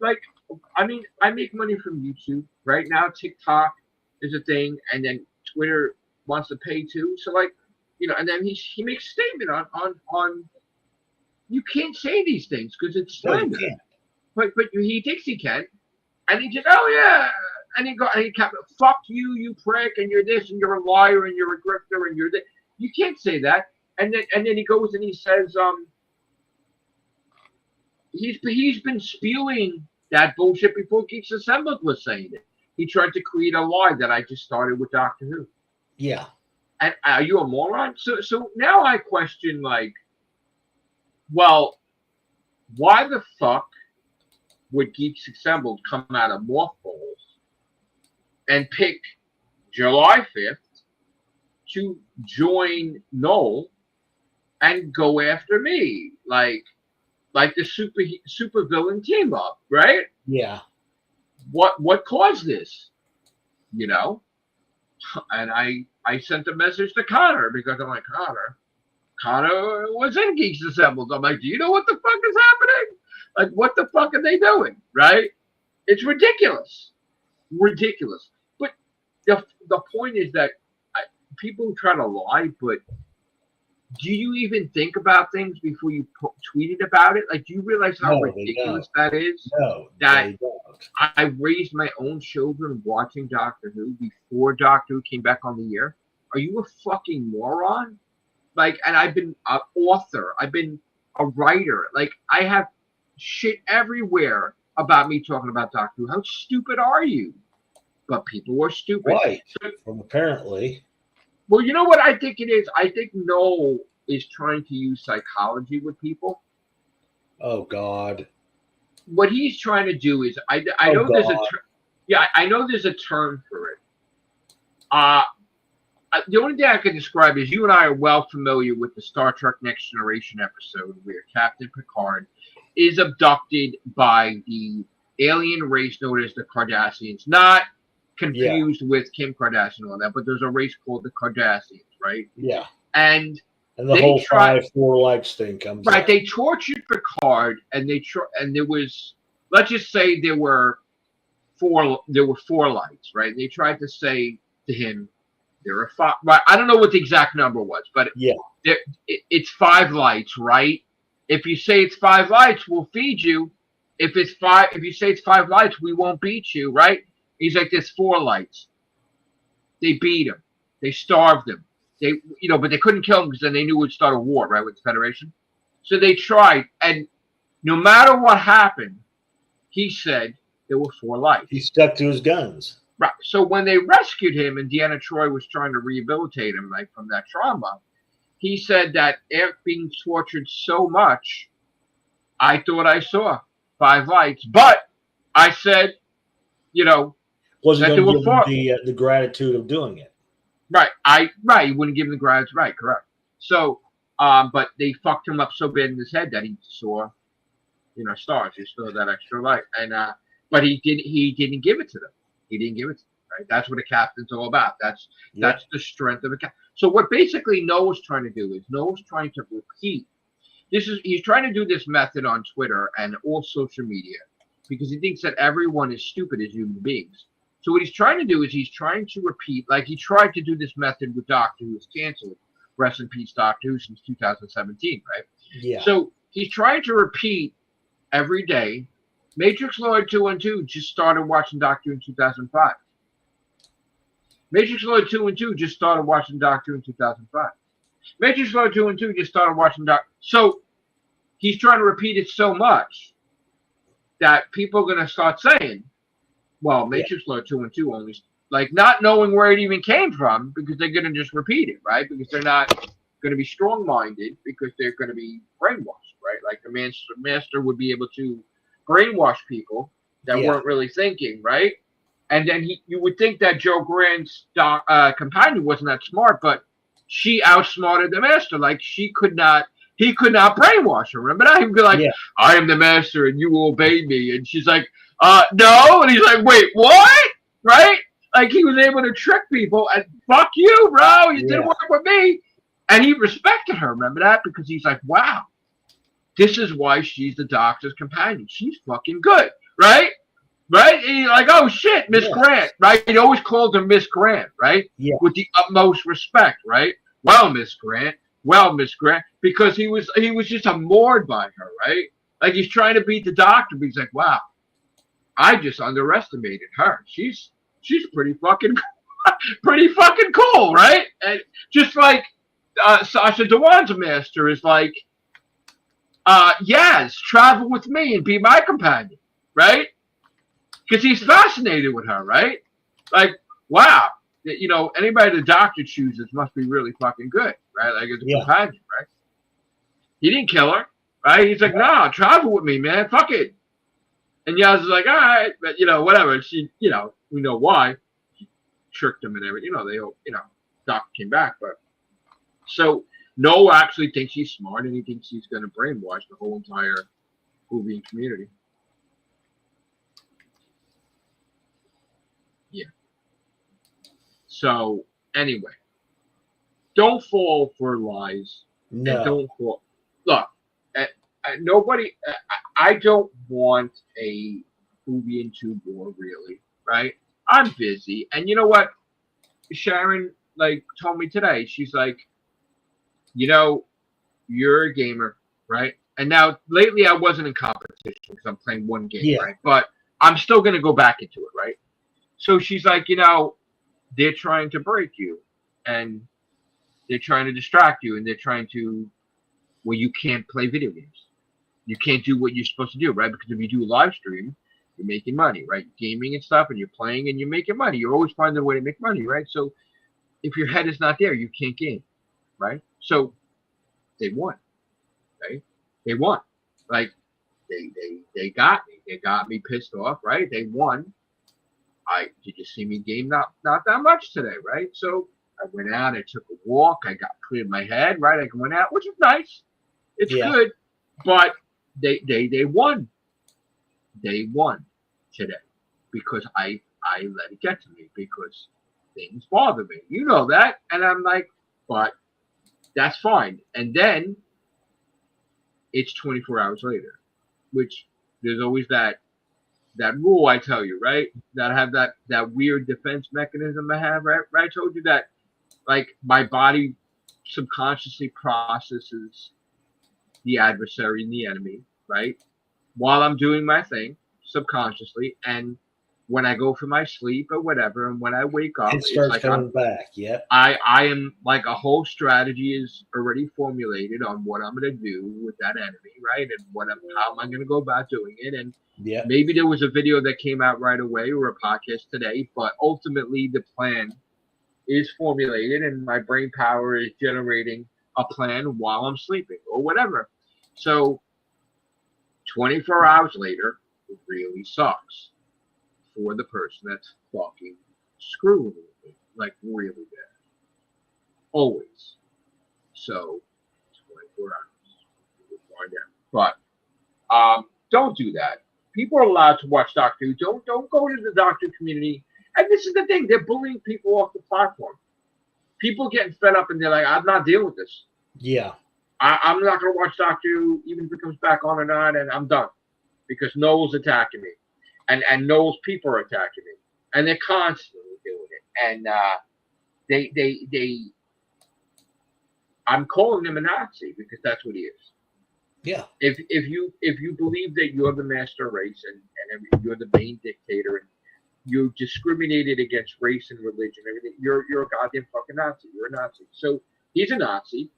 like, I mean, I make money from YouTube right now. TikTok is a thing, and then Twitter wants to pay too. So like, you know, and then he makes a statement on you can't say these things because it's slander. No, but he thinks he can, and he just and he fuck you, you prick, and you're this, and you're a liar, and you're a grifter, and you're this. You can't say that. And then he goes and he says he's been spewing that bullshit before Geeks Assembled was saying it. He tried to create a lie that I just started with Doctor Who. Yeah. And are you a moron? So now I question, like, well, why the fuck would Geeks Assembled come out of mothballs and pick July 5th to join Noel and go after me? Like the super villain team up, right? Yeah. What caused this? You know? And I sent a message to Connor because I'm like, Connor was in Geeks Assembled. I'm like, do you know what the fuck is happening? Like, what the fuck are they doing? Right? It's ridiculous. Ridiculous. But the point is that people try to lie, but do you even think about things before you tweeted about it? Like, do you realize how ridiculous that is? No, that I raised my own children watching Doctor Who before Doctor Who came back on the air. Are you a fucking moron? Like, and I've been an author. I've been a writer. Like, I have shit everywhere about me talking about Doctor Who. How stupid are you? But people are stupid. Right. From apparently. Well, you know what I think it is? I think Noel is trying to use psychology with people. Oh, God. What he's trying to do is, I know there's a I know there's a term for it. The only thing I can describe is you and I are well familiar with the Star Trek Next Generation episode where Captain Picard is abducted by the alien race known as the Cardassians. Not confused with Kim Kardashian and all that, but there's a race called the Cardassians, right? Yeah. And the whole 4 likes thing comes right. up. They tortured Picard, and and there was, let's just say there were 4 lights, right? And they tried to say to him, there are 5. Right? I don't know what the exact number was, but it's 5 lights, right? If you say it's 5 lights, we'll feed you. If you say it's 5 lights, we won't beat you, right? He's like, there's 4 lights. They beat him. They starved him. they, but they couldn't kill him because then they knew it would start a war, right, with the Federation. So they tried, and no matter what happened, he said there were 4 lives. He stuck to his guns. Right. So when they rescued him and Deanna Troi was trying to rehabilitate him, like from that trauma, he said that after being tortured so much, I thought I saw 5 lights, but I said, wasn't that going there to were give him the gratitude of doing it. Right. He wouldn't give him the gratitude. Right. Correct. So, but they fucked him up so bad in his head that he saw, stars. He saw that extra light, and but he didn't give it to them. He didn't give it to them. Right. That's what a captain's all about. That's the strength of a captain. So what basically Noah's trying to do is Noah's trying to repeat. He's trying to do this method on Twitter and all social media because he thinks that everyone is stupid as human beings. So what he's trying to do is he's trying to repeat, like he tried to do this method with Doctor Who was canceled. Rest in peace, Doctor Who, since 2017, right? Yeah. So he's trying to repeat every day. Matrixlord212 just started watching Doctor Who in 2005. Matrixlord212 just started watching Doctor Who in 2005. Matrixlord212 just started watching Doctor. So he's trying to repeat it so much that people are going to start saying, well, Matrixlord212 only, like not knowing where it even came from because they're going to just repeat it, right? Because they're not going to be strong-minded because they're going to be brainwashed, right? Like the master would be able to brainwash people that weren't really thinking, right? And then you would think that Jo Grant's companion wasn't that smart, but she outsmarted the master. Like he could not brainwash her. Remember that? He would be like, I am the master and you will obey me. And she's like, no. And he's like, wait, what? Right? Like he was able to trick people and fuck you, bro. You didn't work with me. And he respected her. Remember that? Because he's like, wow, this is why she's the Doctor's companion. She's fucking good. Right? Right? And he's like, oh shit, Miss Grant. Right? He always called her Miss Grant, right? Yeah. With the utmost respect, right? Well, Miss Grant. Well, Miss Grant. Because he was just adored by her, right? Like he's trying to beat the Doctor, but he's like, wow, I just underestimated her. She's pretty fucking cool, right? And just like Sasha Dewan's master is like, yes, travel with me and be my companion, right? Because he's fascinated with her, right? Like, wow, anybody the Doctor chooses must be really fucking good, right? Like as a companion, right? He didn't kill her, right? He's like, nah, travel with me, man. Fuck it. And Yaz is like, all right, but whatever. She, we know why. She tricked him and everything. They all, Doctor came back, but so Noah actually thinks he's smart and he thinks he's going to brainwash the whole entire Whovian community. Yeah. So anyway, don't fall for lies. No. And don't fall. Look, nobody. I don't want a Whovian 2 war, really, right? I'm busy, and you know what? Sharon told me today. She's like, you're a gamer, right? And now lately I wasn't in competition because I'm playing one game, right? But I'm still gonna go back into it, right? So she's like, they're trying to break you, and they're trying to distract you, and they're trying to, well, you can't play video games. You can't do what you're supposed to do, right? Because if you do a live stream, you're making money, right? Gaming and stuff, and you're playing and you're making money. You're always finding a way to make money, right? So if your head is not there, you can't game, right? So they won, right? They won. Like they got me. They got me pissed off, right? They won. Did you see me game? Not that much today, right? So I went out, I took a walk, I got cleared my head, right? I went out, which is nice. It's good. But they won. They won today because I let it get to me because things bother me. You know that. And I'm like, but that's fine. And then it's 24 hours later, which there's always that rule I tell you, right? That I have that weird defense mechanism I have, right? I told you that like my body subconsciously processes the adversary and the enemy, right? While I'm doing my thing subconsciously. And when I go for my sleep or whatever, and when I wake up, It starts like coming back. Yep. I am like a whole strategy is already formulated on what I'm going to do with that enemy, right? And how am I going to go about doing it? And Yep. maybe there was a video that came out right away or a podcast today, but ultimately the plan is formulated and my brain power is generating a plan while I'm sleeping or whatever. So 24 hours later, it really sucks for the person that's fucking screwing with me, like really bad. Always. So 24 hours. We'll find out. But don't do that. People are allowed to watch Doctor Who. Don't go into the Doctor Who community. And this is the thing, they're bullying people off the platform. People getting fed up and they're like, I'm not dealing with this. Yeah. I'm not going to watch Doctor Who, even if it comes back on or not, and I'm done. Because Noel's attacking me. And Noel's people are attacking me. And they're constantly doing it. And I'm calling him a Nazi because that's what he is. Yeah. If you believe that you're the master race and you're the main dictator and you discriminated against race and religion, everything, you're a goddamn fucking Nazi. You're a Nazi. So he's a Nazi,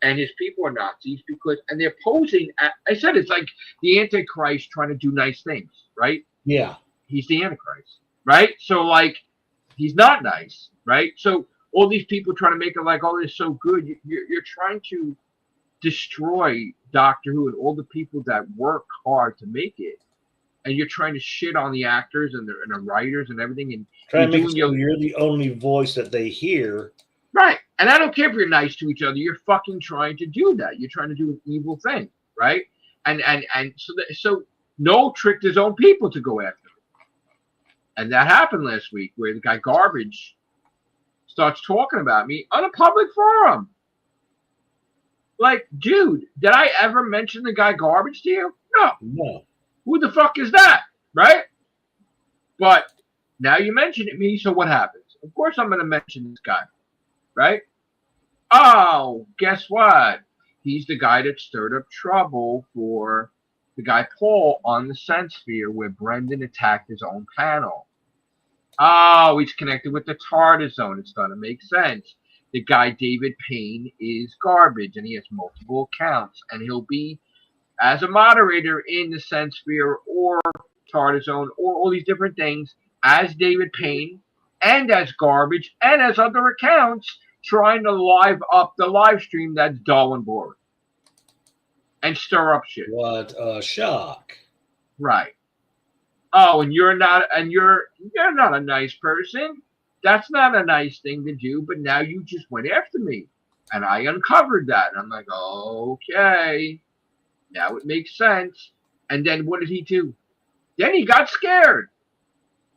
and his people are Nazis and they're posing. I said it's like the Antichrist trying to do nice things, right? Yeah. He's the Antichrist, right? So like, he's not nice, right? So all these people trying to make it like, oh, it's so good. You're trying to destroy Doctor Who and all the people that work hard to make it. And you're trying to shit on the actors and the writers and everything. And trying to make it so you're the only voice that they hear. Right. And I don't care if you're nice to each other. You're fucking trying to do that. You're trying to do an evil thing, right? And so Noel tricked his own people to go after him. And that happened last week where the guy Garbage starts talking about me on a public forum. Like, dude, did I ever mention the guy Garbage to you? No. Who the fuck is that? Right? But now you mention it me, so what happens? Of course I'm going to mention this guy. Right? Oh, guess what? He's the guy that stirred up trouble for the guy Paul on the Sensphere where Brendan attacked his own panel. Oh, he's connected with the TARDIS zone. It's going to make sense. The guy David Payne is Garbage, and he has multiple accounts, and he'll be as a moderator in the Sensphere or TARDIS zone or all these different things as David Payne and as Garbage and as other accounts trying to live up the live stream that's dull and boring and stir up shit. What a shock. Right. Oh, and you're not a nice person. That's not a nice thing to do, but now you just went after me. And I uncovered that. And I'm like, okay. Now it makes sense. And then what did he do? Then he got scared.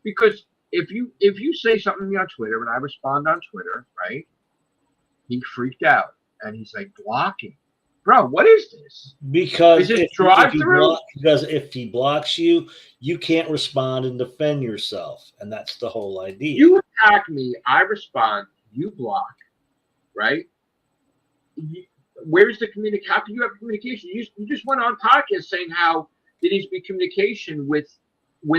Because if you say something to me on Twitter and I respond on Twitter, right? He freaked out. And he's like, blocking. Bro, what is this? Because is drive-through? Because if he blocks you, you can't respond and defend yourself. And that's the whole idea. You attack me, I respond, you block, right? Where's the communication? How can you have communication? You just went on podcast saying how there needs to be communication with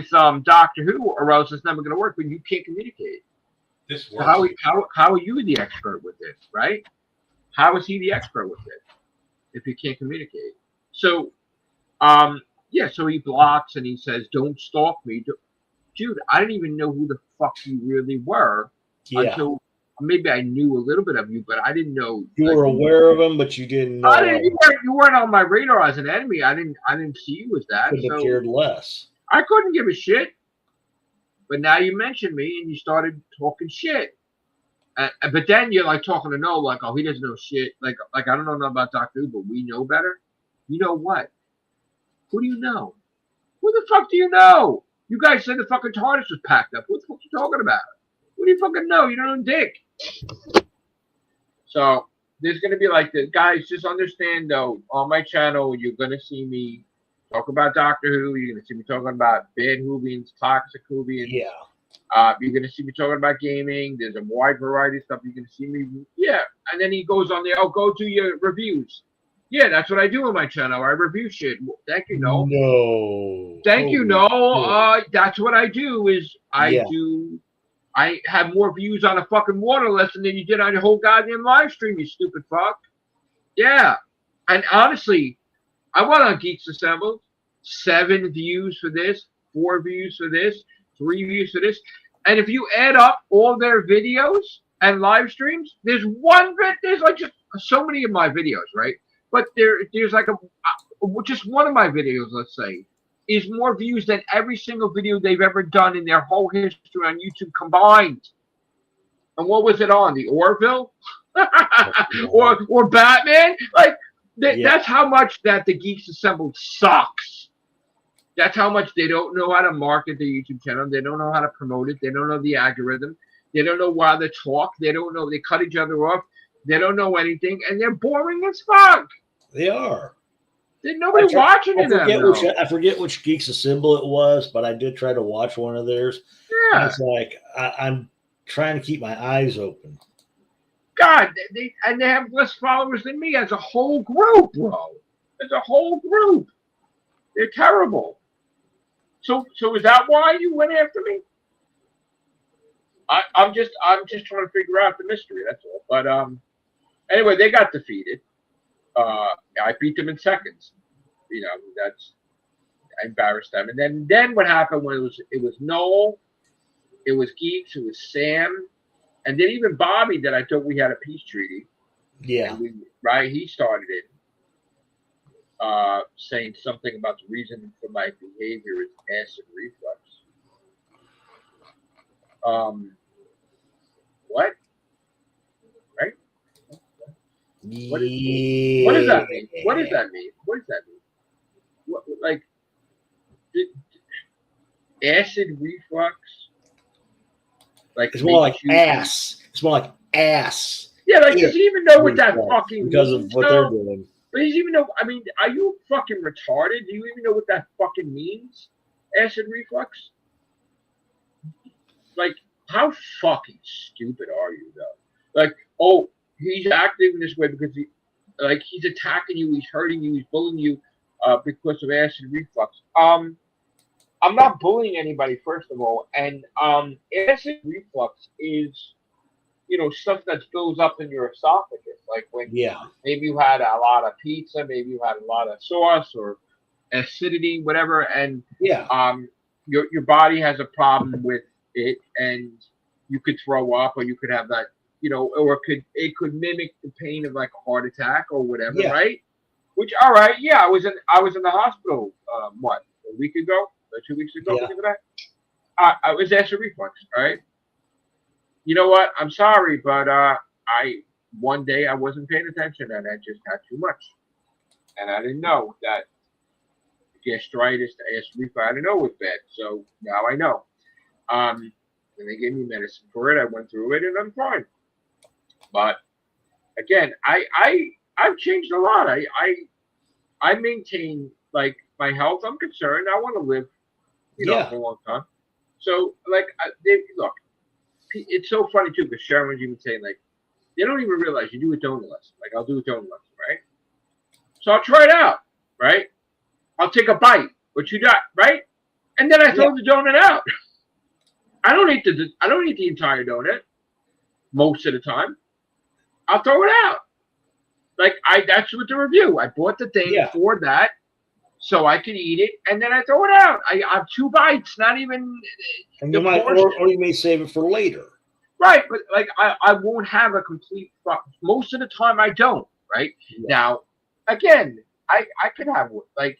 Doctor Who, or else it's never going to work. But you can't communicate. This works. So how are you the expert with this, right? How is he the expert with it if he can't communicate? So, so he blocks and he says, "Don't stalk me." Dude, I didn't even know who the fuck you really were until maybe I knew a little bit of you, but I didn't know. You were aware of him, but you didn't know. You weren't on my radar as an enemy. I didn't see you as that. Could have cared less. I couldn't give a shit. But now you mentioned me and you started talking shit. But then you're like talking to Noel, like, oh, he doesn't know shit. Like I don't know nothing about Doctor Who, but we know better. You know what? Who do you know? Who the fuck do you know? You guys said the fucking TARDIS was packed up. What the fuck are you talking about? Who do you fucking know? You don't know dick. So there's gonna be like this. Guys, just understand though, on my channel, you're gonna see me talk about Doctor Who. You're gonna see me talking about bad Whovians, toxic Whovians. Yeah. You're gonna see me talking about gaming. There's a wide variety of stuff. You're gonna see me, and then he goes on there. Oh, go do your reviews. Yeah, that's what I do on my channel. I review shit. Thank you, Noel. No. Thank you, Holy Noel. shit. That's what I do. Yeah. I have more views on a fucking water lesson than you did on your whole goddamn live stream, you stupid fuck. Yeah. And honestly, I went on Geeks Assembled. 7 views for this, 4 views for this, 3 views for this. And if you add up all their videos and live streams, there's like just so many of my videos, right? But there's like just one of my videos, let's say, is more views than every single video they've ever done in their whole history on YouTube combined. And what was it on? The Orville? or Batman? Like, that's how much that the Geeks Assembled sucks. That's how much they don't know how to market their YouTube channel. They don't know how to promote it. They don't know the algorithm. They don't know why they talk. They don't know. They cut each other off. They don't know anything. And they're boring as fuck. They are. There's nobody watching them. I forget which Geeks Assemble it was, but I did try to watch one of theirs. Yeah. And it's like, I'm trying to keep my eyes open. God, they have less followers than me as a whole group, bro. As a whole group. They're terrible. So is that why you went after me? I'm just trying to figure out the mystery. That's all. But anyway, they got defeated. I beat them in seconds. You know, I embarrassed them. And then what happened was it was Noel, it was Geeks, it was Sam, and then even Bobby that I thought we had a peace treaty. Yeah. Right? He started it. Saying something about the reason for my behavior is acid reflux. What? Right? What does that mean? What does that mean? What does that mean? What, like, acid reflux? Like, it's more like ass. It's more like ass. Yeah, like, does he even know what that fucking because means? Of what they're doing. But does he even know? I mean, are you fucking retarded? Do you even know what that fucking means? Acid reflux? Like, how fucking stupid are you, though? Like, oh, he's acting this way because he's attacking you, he's hurting you, he's bullying you because of acid reflux. I'm not bullying anybody, first of all, and acid reflux is, you know, stuff that goes up in your esophagus, like when maybe you had a lot of pizza, maybe you had a lot of sauce or acidity, whatever, and your body has a problem with it, and you could throw up, or you could have that, you know, or it could mimic the pain of like a heart attack or whatever, right? Which, all right, I was in the hospital a week ago, or 2 weeks ago, because of that. I was acid reflux, all right. You know what? I'm sorry, but one day I wasn't paying attention and I just had too much, and I didn't know that gastritis, acid reflux. I didn't know it was bad, so now I know. And they gave me medicine for it. I went through it, and I'm fine. But again, I've changed a lot. I maintain like my health. I'm concerned. I want to live, you know, for a long time. So like, look. It's so funny too, because Sharon was even saying, like, they don't even realize you do a donut lesson. Like, I'll do a donut lesson, right? So I'll try it out, right? I'll take a bite, what you got, right? And then I throw the donut out. I don't eat the entire donut most of the time. I'll throw it out. Like, that's what the review. I bought the thing for that, so I could eat it, and then I throw it out. I have 2 bites, not even. And you might, or you may save it for later. Right, but like I won't have a complete. Most of the time, I don't. Right now, again, I could have like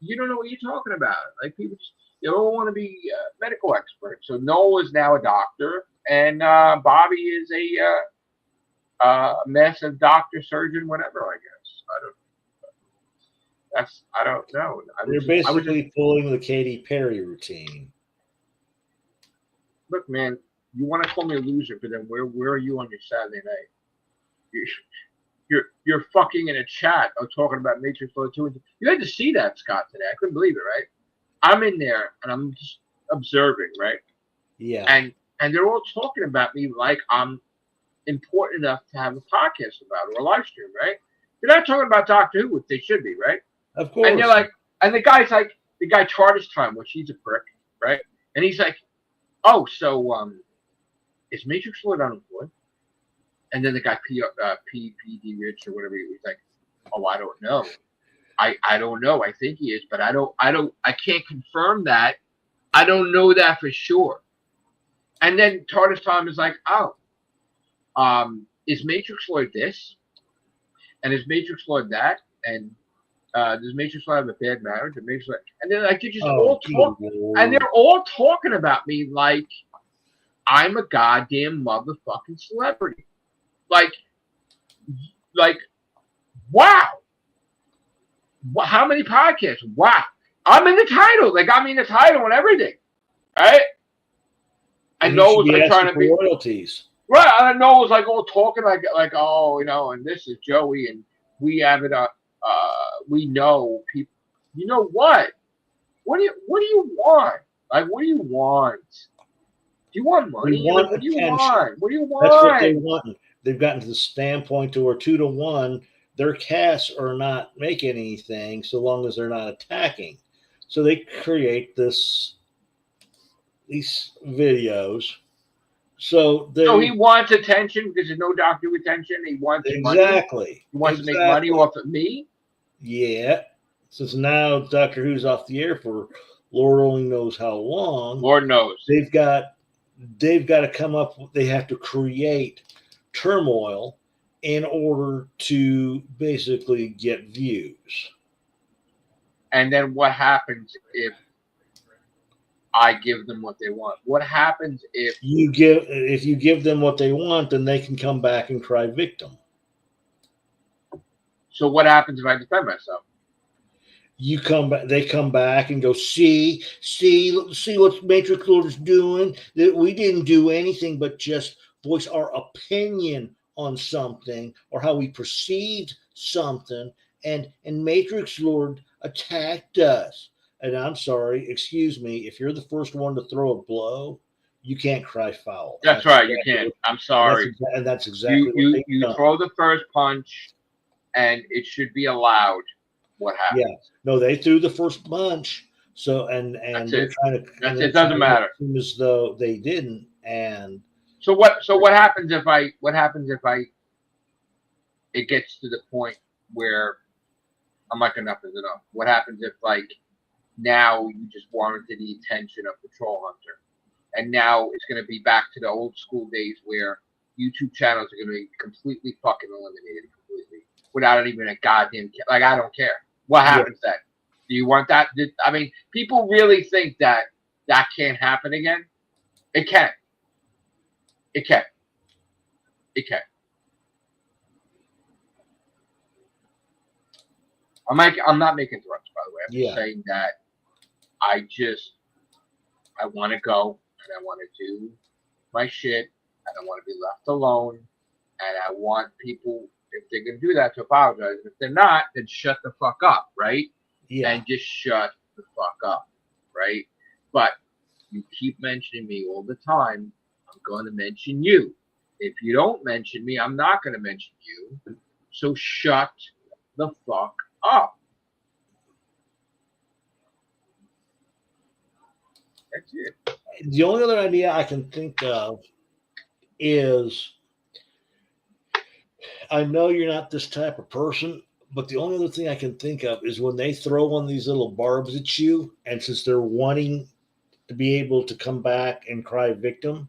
you don't know what you're talking about. Like people, they don't want to be medical experts. So Noel is now a doctor, and Bobby is a massive doctor, surgeon, whatever. I guess I don't know. You're basically pulling the Katy Perry routine. Look, man, you want to call me a loser, but then where are you on your Saturday night? You're fucking in a chat or talking about Matrixlord212. You had to see that, Scott, today. I couldn't believe it, right? I'm in there and I'm just observing, right? Yeah. And they're all talking about me like I'm important enough to have a podcast about or a live stream, right? They're not talking about Doctor Who, which they should be, right? Of course. And they're like, and the guy's like, the guy TARDIS time, which he's a prick, right? And he's like, oh, so is Matrixlord unemployed? And then the guy PD Rich or whatever, he's like, oh, I don't know. I don't know. I think he is, but I can't confirm that. I don't know that for sure. And then TARDIS Tom is like, oh, is Matrixlord this? And is Matrixlord that? And does Matrixlord have a bad marriage? And they're like, they're just all talking, and they're all talking about me like I'm a goddamn motherfucking celebrity. Like, wow. How many podcasts? Wow. I'm in the title. They got me in the title and everything. Right? I know it was like trying to be royalties. Right. I know it was like all talking like oh, you know, and this is Joey and we have it we know people. You know what? What do you want? Like, what do you want? Do you want money? What do you want? What do you want? That's what they want. They've gotten to the standpoint to where 2-to-1, their casts are not making anything so long as they're not attacking. So they create these videos. So he wants attention because there's no Doctor Who attention. He wants money. He wants to make money off of me. Yeah. Since now Doctor Who's off the air for Lord only knows how long. Lord knows. They've got to come up. They have to create turmoil in order to basically get views. And then what happens if I give them what they want? What happens if you give them what they want, then they can come back and cry victim. So what happens if I defend myself? They come back and go, see what Matrixlord is doing. That we didn't do anything but just voice our opinion on something or how we perceived something, and Matrixlord attacked us. And I'm sorry, excuse me, if you're the first one to throw a blow, you can't cry foul. That's right, you can't. I'm sorry. And that's exactly what you throw the first punch, and it should be allowed. What happens? Yeah, no, they threw the first punch. So and they're trying to. That's it. Doesn't matter. As though they didn't. And so what happens if I? It gets to the point where I'm like, enough is enough. What happens if now you just warranted the attention of the Troll Hunter, and now it's going to be back to the old school days where YouTube channels are going to be completely fucking eliminated without even a goddamn I don't care. What happens then? Do you want that? I mean, people really think that can't happen again. It can. It can. It can. I'm not making threats, by the way. I'm just saying that I want to go and I want to do my shit and I want to be left alone and I want people, if they're going to do that, to apologize. If they're not, then shut the fuck up, right? Yeah. And just shut the fuck up, right? But you keep mentioning me all the time. I'm going to mention you. If you don't mention me, I'm not going to mention you. So shut the fuck up. That's it. The only other idea I can think of is, I know you're not this type of person, but the only other thing I can think of is when they throw one of these little barbs at you, and since they're wanting to be able to come back and cry victim,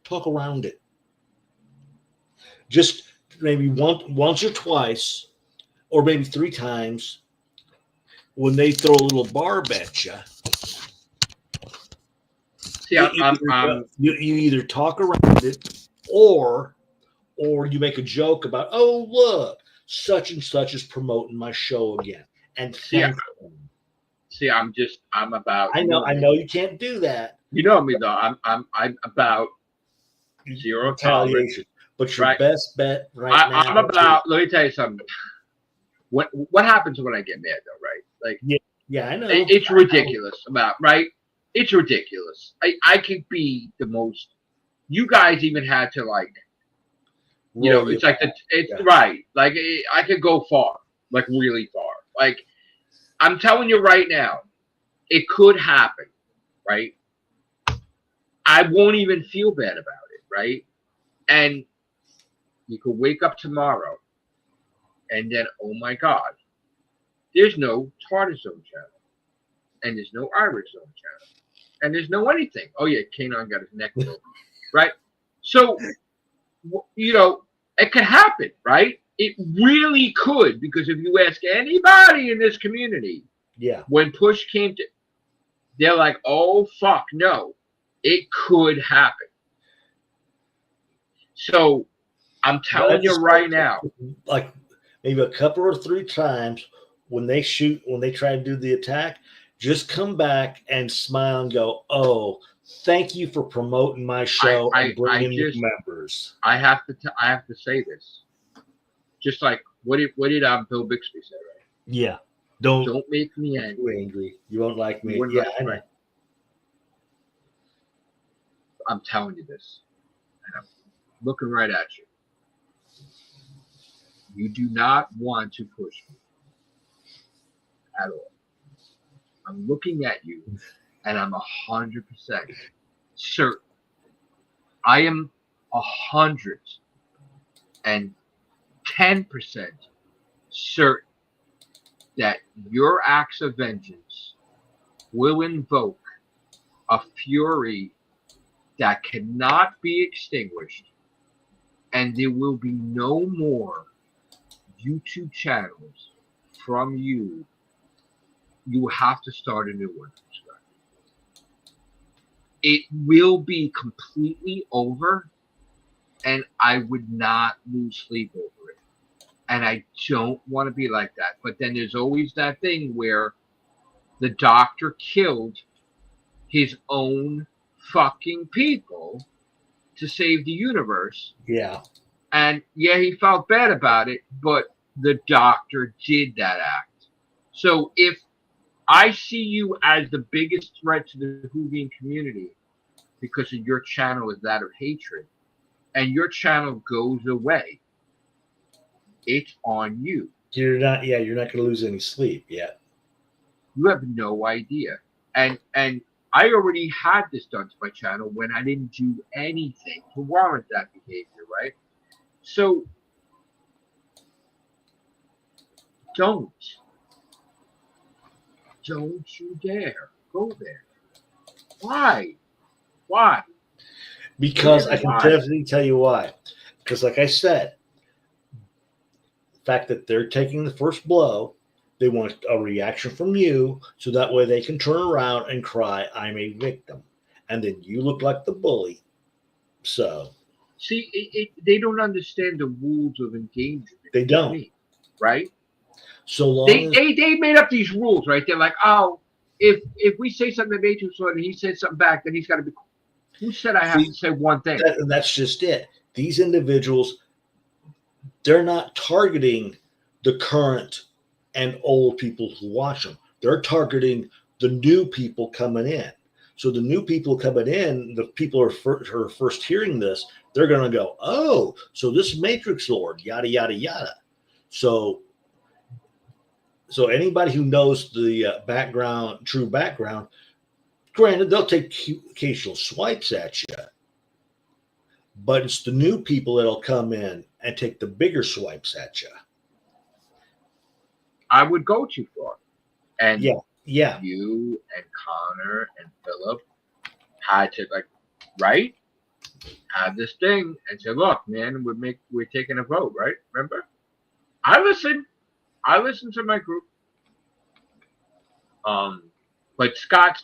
talk around it. Just maybe once or twice, or maybe 3 times, when they throw a little barb at you. Yeah, you either talk around it, or you make a joke about, oh, look, such and such is promoting my show again. And I'm about. I know you can't do that. You know me though. I'm about zero retaliation. But your best bet now. I'm about. Let me tell you something. What happens when I get mad though, right? Yeah, I know. It's ridiculous. Right? It's ridiculous. I could be the most. You guys even had to It's like right. Like I could go far, like really far. Like I'm telling you right now, it could happen, right? I won't even feel bad about it, right? And you could wake up tomorrow, and then oh my God, there's no Tartar Zone channel, and there's no Irish Zone channel, and there's no anything. Oh yeah, Kanon got his neck broken, right? So it could happen, right? It really could, because if you ask anybody in this community, when push came to, they're like, oh fuck no, it could happen. So I'm telling you right now, like maybe a couple or 3 times when they try to do the attack, just come back and smile and go, oh, thank you for promoting my show and bringing new members. I have to say this, just like what did Bill Bixby say, right? Yeah, don't make me angry. You won't like me. Yeah, I know. I'm telling you this, and I'm looking right at you. You do not want to push me at all. I'm looking at you, and I'm 100% certain. I am 110% certain that your acts of vengeance will invoke a fury that cannot be extinguished, and there will be no more YouTube channels from you. You have to start a new one. It will be completely over, and I would not lose sleep over it. And I don't want to be like that. But then there's always that thing where the doctor killed his own fucking people to save the universe. Yeah. And yeah, he felt bad about it, but the doctor did that act. So if I see you as the biggest threat to the Whovian community because of your channel is that of hatred, and your channel goes away, it's on you. You're not going to lose any sleep yet. You have no idea. And I already had this done to my channel when I didn't do anything to warrant that behavior, right? So don't you dare go there. Why? Because I can definitely tell you why. Because like I said, the fact that they're taking the first blow, they want a reaction from you, so that way they can turn around and cry, I'm a victim. And then you look like the bully. So. See, they don't understand the rules of engagement. They don't. Right? So long they made up these rules, right? They're like, oh, if we say something to Matrixlord and he says something back, then he's got to be. Who said I have to say one thing? That's just it. These individuals, they're not targeting the current and old people who watch them. They're targeting the new people coming in. So the new people coming in, the people who are first hearing this, they're going to go, oh, so this Matrixlord, yada, yada, yada. So anybody who knows the true background, granted, they'll take occasional swipes at you, but it's the new people that'll come in and take the bigger swipes at you. I would go too far. And yeah. You and Connor and Philip had to have this thing and say, look, man, we're taking a vote, right? Remember? I listened to my group. But Scott,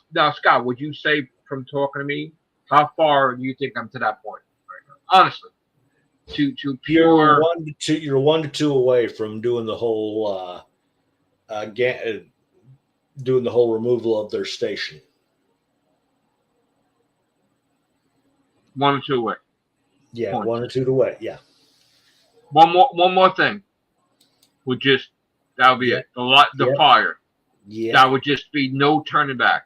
would you say from talking to me, how far do you think I'm to that point right now? Honestly, to pure. You're 1 to 2 away from doing the whole removal of their station. 1 or 2 away. Yeah, point. 1 or 2 away. Yeah. One more thing. That would be it. The fire. Yeah. That would just be no turning back.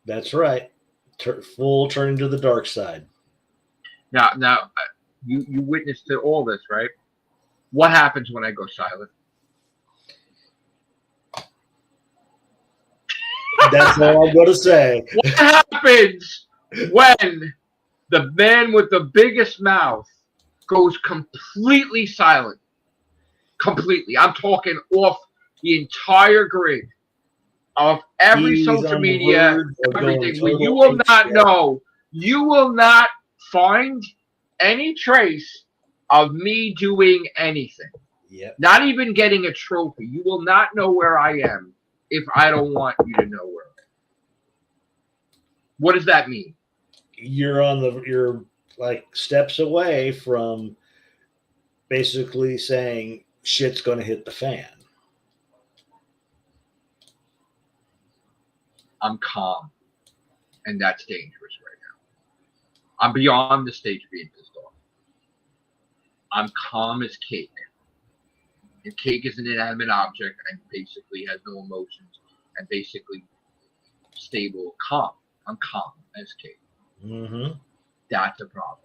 That's right. Full turning to the dark side. Now, You witnessed to all this, right? What happens when I go silent? That's all I'm going to say. What happens when the man with the biggest mouth goes completely silent? Completely. I'm talking off the entire grid of every He's social on the media, verge of going everything. But you total will not apeshit. know. You will not find any trace of me doing anything. Yep. Not even getting a trophy. You will not know where I am if I don't want you to know where I am. What does that mean? You're like steps away from basically saying shit's going to hit the fan. I'm calm, and that's dangerous right now. I'm beyond the stage of being pissed off. I'm calm as cake. And cake is an inanimate object and basically has no emotions and basically stable, calm. I'm calm as cake. Mm-hmm. That's a problem.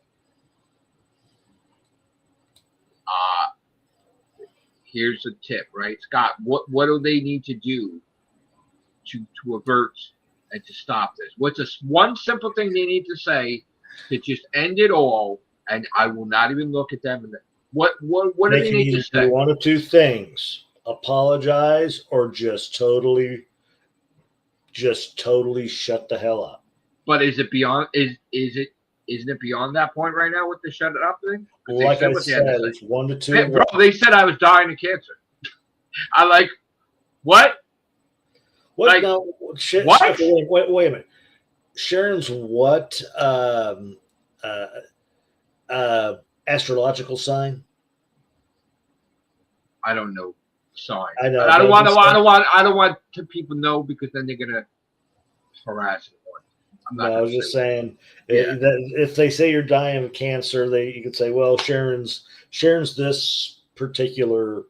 Here's a tip, right, Scott? What do they need to do to avert and to stop this? What's one simple thing they need to say to just end it all? And I will not even look at them. What do they need to say? One of two things: apologize or just totally shut the hell up. But is it beyond? Isn't it beyond that point right now with the shut it up thing? Like I said, it's 1 to 2. Hey, bro, they said I was dying of cancer. I like what? What? Like, no, what? Wait a minute. Sharon's what? Astrological sign? I don't know sign. I know. I don't want to people know because then they're gonna harass me. I was just saying Yeah. if they say you're dying of cancer, you could say, well, Sharon's this particular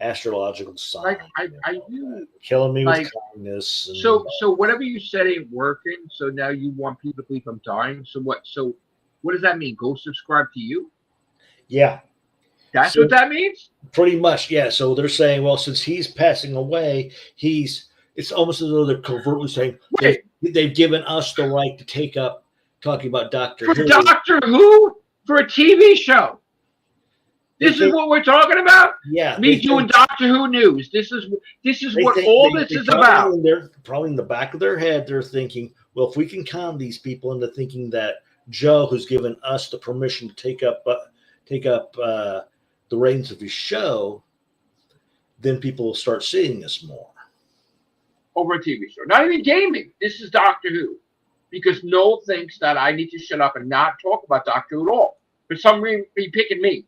astrological sign. Like I do killing me with kindness. And, so whatever you said ain't working. So now you want people to believe I'm dying. So what? So what does that mean? Go subscribe to you? Yeah. That's what that means? Pretty much, yeah. So they're saying, well, since he's passing away, it's almost as though they're covertly saying they've given us the right to take up talking about Doctor Who. Doctor Who? For a TV show. This is what we're talking about? Yeah. Me doing Doctor Who news. This is what all this is about. They're probably in the back of their head, they're thinking, well, if we can con these people into thinking that Joe, who's given us the permission to take up the reins of his show, then people will start seeing us more. Over a TV show. Not even gaming. This is Doctor Who. Because Noel thinks that I need to shut up and not talk about Doctor Who at all. For some reason, he's picking me.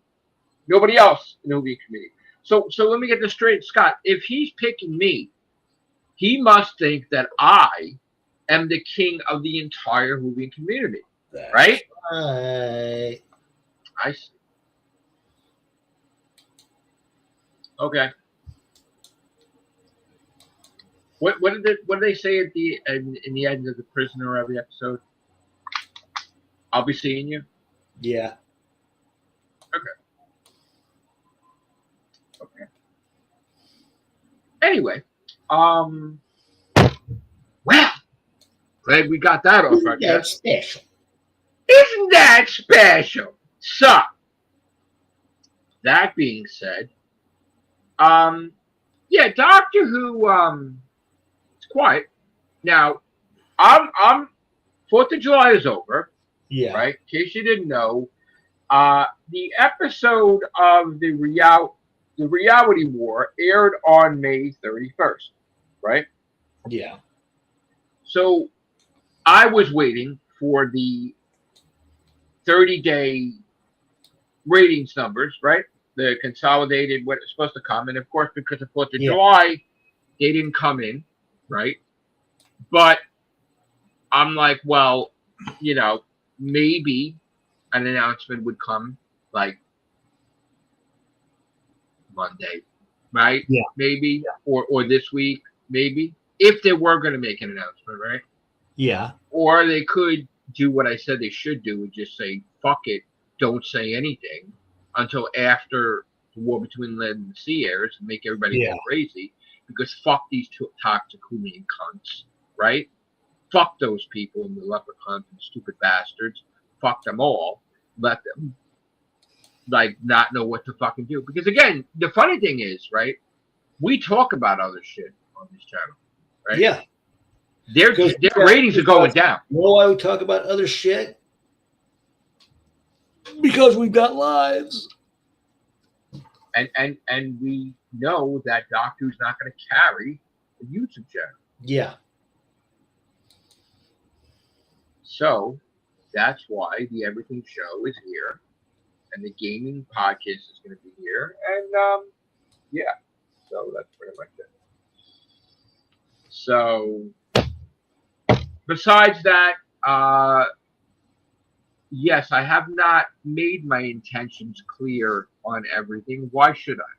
Nobody else in the movie committee. So let me get this straight, Scott. If he's picking me, he must think that I am the king of the entire Whovian community. That's right? Right. I see. Okay. What did they say at the in the end of the Prisoner every episode? I'll be seeing you. Yeah. Okay. Anyway, well, glad we got that off our chest. That's special. Isn't that special? So, that being said, yeah, Doctor Who, it's quiet. Now, I'm 4th of July is over. Yeah. Right? In case you didn't know, the episode of the Reality War aired on May 31st. Right? Yeah. So, I was waiting for the 30-day ratings numbers, right? The consolidated, what is supposed to come. And of course, because of 4th of July, they didn't come in, right? But I'm like, well, maybe an announcement would come like Monday, right? Yeah. Maybe, or this week, maybe, if they were going to make an announcement, right? Yeah. Or they could do what I said they should do and just say, fuck it. don't say anything until after the war between land and the sea airs and make everybody Yeah. go crazy because fuck these two toxic Whovian cunts, right? Fuck those people and the leprechauns and stupid bastards. Fuck them all. Let them like not know what to fucking do. Because again, the funny thing is, right? We talk about other shit on this channel, right? Yeah. Their ratings are going down. You know why we talk about other shit? Because we've got lives. And we know that Doctor's not going to carry the YouTube channel. Yeah. So that's why the Everything Show is here, and the gaming podcast is going to be here, and yeah. So that's pretty much it. So besides that, yes, I have not made my intentions clear on everything. Why should I?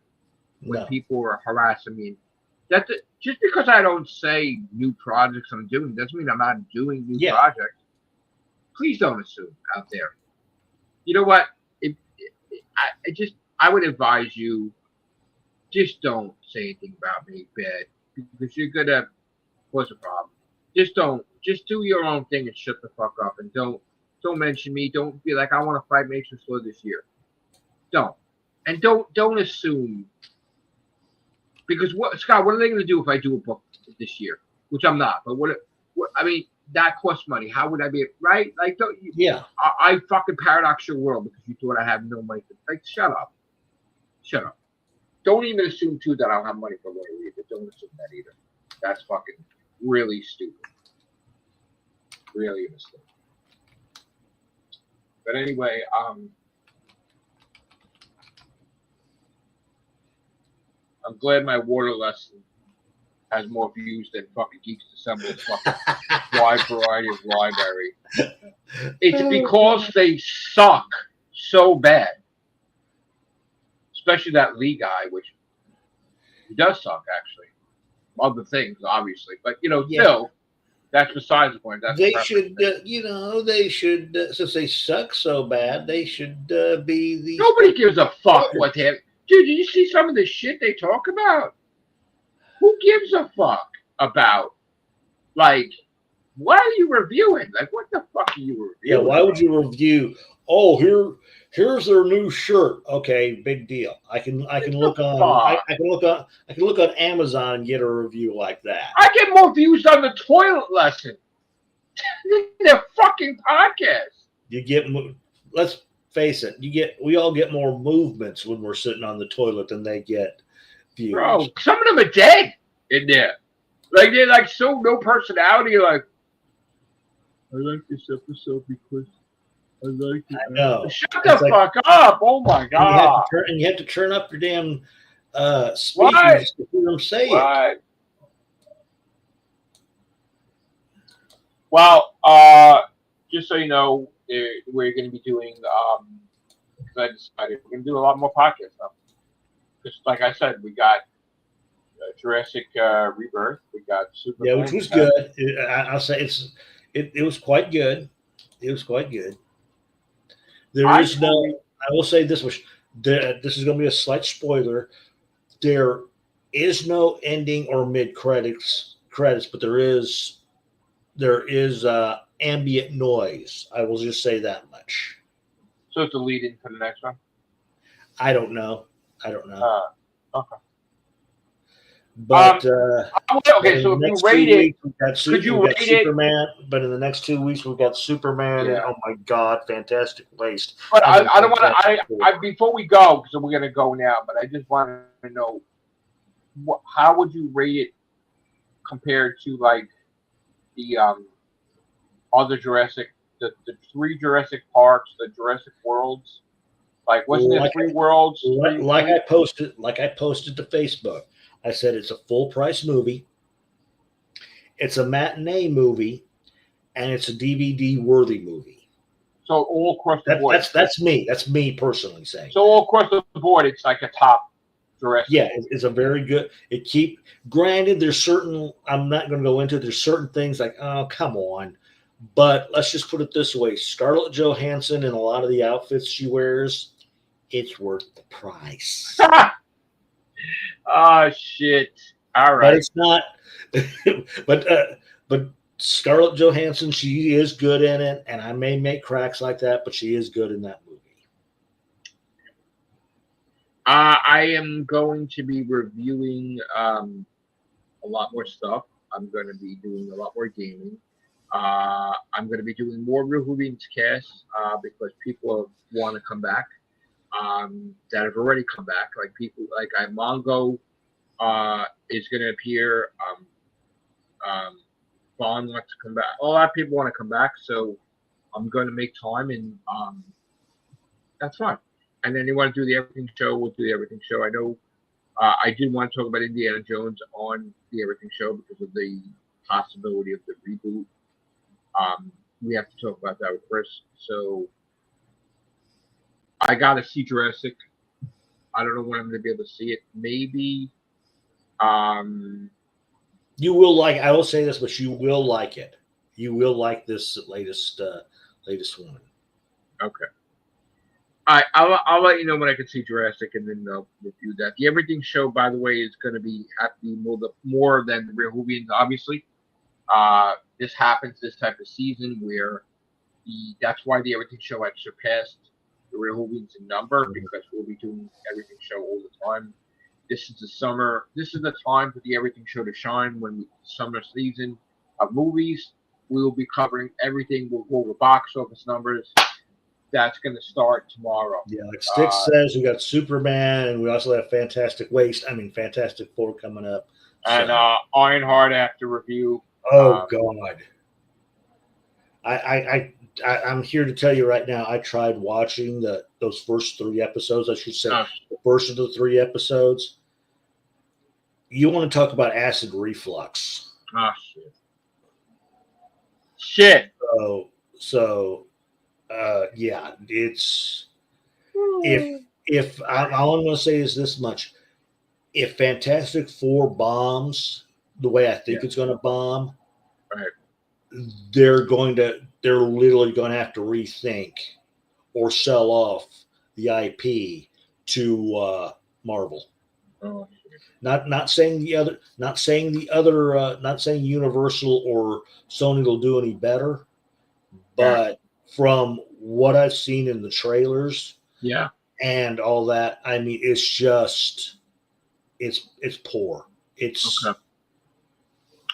When people are harassing me, just because I don't say new projects I'm doing doesn't mean I'm not doing new projects. Please don't assume out there. You know what? I would advise you, just don't say anything about me bad because you're gonna cause a problem. Just do your own thing and shut the fuck up and don't mention me. Don't be like I want to fight Matrixlord this year. Don't assume because Scott? What are they gonna do if I do a book this year? Which I'm not. But what I mean. That costs money. How would I be right? Like, don't you? Yeah. I fucking paradox your world because you thought I have no money. Like, shut up. Shut up. Don't even assume too that I'll have money for what I read. But don't assume that either. That's fucking really stupid. Really a mistake. But anyway, I'm glad my water lesson has more views than fucking Geeks Assemble's fucking wide variety of library. It's because they suck so bad. Especially that Lee guy, which he does suck, actually. Other things, obviously. But, still, that's besides the point. That's they should, since they suck so bad, they should be the... Nobody gives a fuck what they have. Dude, did you see some of the shit they talk about? Who gives a fuck about, like, what are you reviewing? Like, what the fuck are you reviewing? Yeah, why would you review, here's their new shirt. Okay, big deal. I can look on I can look on Amazon and get a review like that. I get more views on the toilet lesson than the fucking podcast. You get, let's face it, we all get more movements when we're sitting on the toilet than they get. Bro, some of them are dead in there. Like, they're like so no personality. Like, I like this episode because I like it. I know. Shut the fuck up. Oh my God. And you have to turn up your damn speakers to hear them say it. Well, just so you know, we're going to be doing, because I decided we're going to do a lot more podcasts now. Just like I said, we got Jurassic Rebirth. We got Superman. Yeah, which was good. I'll say it was quite good. It was quite good. I will say this was this is going to be a slight spoiler. There is no ending or mid credits, but there is ambient noise. I will just say that much. So it's a lead in for the next one. I don't know. Okay. But okay, so if you rate it, could you rate Superman? But in the next 2 weeks, we've got Superman, and oh my God, fantastic waste. But I don't want to. Before we go, because we're going to go now, but I just want to know how would you rate it compared to like the other Jurassic, the 3 Jurassic Parks, the Jurassic Worlds. Like, wasn't there 3 worlds? Like I posted to Facebook. I said it's a full price movie. It's a matinee movie, and it's a DVD worthy movie. So all across the board. That's me. That's me personally saying. So all across the board, it's like a top Jurassic. Yeah, it's a very good. Granted, there's certain. I'm not going to go into. There's certain things like, oh, come on. But let's just put it this way: Scarlett Johansson and a lot of the outfits she wears, it's worth the price. Oh shit! All But right. it's not. But Scarlett Johansson, she is good in it, and I may make cracks like that, but she is good in that movie. I am going to be reviewing a lot more stuff. I'm going to be doing a lot more gaming. I'm going to be doing more Real Whovians casts because people want to come back. That have already come back, like people like Mongo is going to appear. Vaughn wants to come back. A lot of people want to come back, so I'm going to make time, and that's fine. And then you want to do the Everything Show, we'll do the Everything Show. I know I did want to talk about Indiana Jones on the Everything Show because of the possibility of the reboot. We have to talk about that with Chris. So I got to see Jurassic. I don't know when I'm going to be able to see it. Maybe. You will like. I will say this, but you will like it. You will like this latest one. Okay. I'll let you know when I can see Jurassic, and then I'll review that. The Everything Show, by the way, is going to be have to be more than the Real Whovians, obviously. This happens this type of season where that's why the Everything Show had surpassed the Real Whovians in number because we'll be doing Everything Show all the time. This is the summer. This is the time for the Everything Show to shine when summer season of movies. We will be covering everything. We'll go over box office numbers. That's going to start tomorrow. Yeah, like Styx says, we got Superman, and we also have Fantastic Four coming up. And Ironheart after review. Oh God, I'm here to tell you right now. I tried watching those first 3 episodes. I should say the first of the 3 episodes. You want to talk about acid reflux? Oh shit! So. Yeah, it's if all I'm going to say is this much: if Fantastic Four bombs the way I think it's going to bomb, right. they're literally going to have to rethink or sell off the IP to Marvel. Oh, not saying Universal or Sony will do any better, but from what I've seen in the trailers, and all that, I mean, it's just it's poor. It's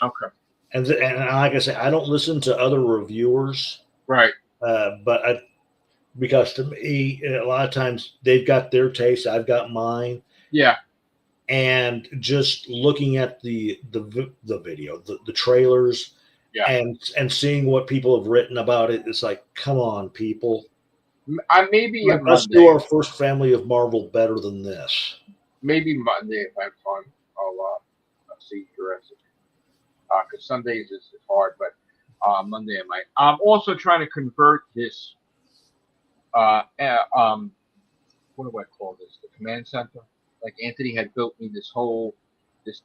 okay. And like I say, I don't listen to other reviewers, right? But because to me, a lot of times they've got their taste, I've got mine. Yeah. And just looking at the video, the trailers. Yeah. And seeing what people have written about it, it's like, come on, people. Maybe let's do our first family of Marvel better than this. Maybe Monday if I have time, I'll see Jurassic. Because some days it's hard, but Monday I might. I'm also trying to convert this. What do I call this? The command center. Like Anthony had built me this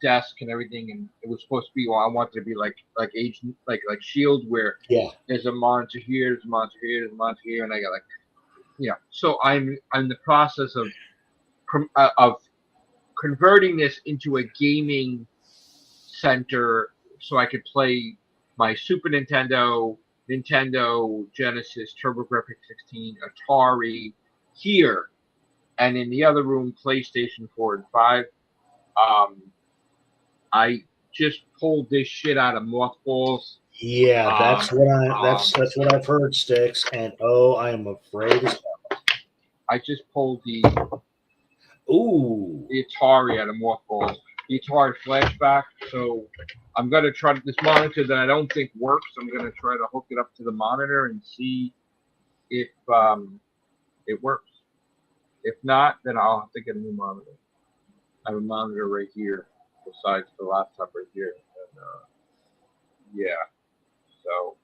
desk and everything, and it was supposed to be. Well, I wanted to be like Agent, like Shield, where there's a monitor here, there's a monitor here, there's a monitor here, and I got So I'm in the process of converting this into a gaming center, so I could play my Super Nintendo, Genesis, TurboGrafx 16, Atari here, and in the other room, PlayStation 4 and 5. I just pulled this shit out of mothballs. Yeah, that's what I've heard, Styx, and I am afraid as hell. I just pulled the Atari out of mothballs. The Atari flashback. So I'm gonna try this monitor that I don't think works. I'm gonna try to hook it up to the monitor and see if it works. If not, then I'll have to get a new monitor. I have a monitor right here besides the laptop right here. And, so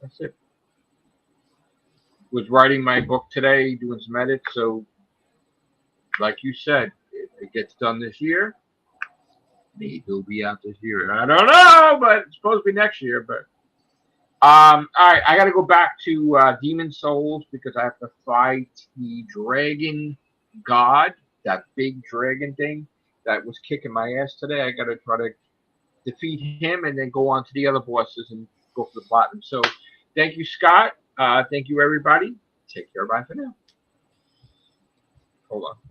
that's it. Was writing my book today, doing some edits. So, like you said, if it gets done this year, Maybe he'll be out this year. I don't know, but it's supposed to be next year. But all right, I got to go back to Demon Souls because I have to fight the dragon god, that big dragon thing that was kicking my ass today. I got to try to defeat him and then go on to the other bosses and go for the platinum. So thank you, Scott. Thank you, everybody. Take care. Bye for now. Hold on.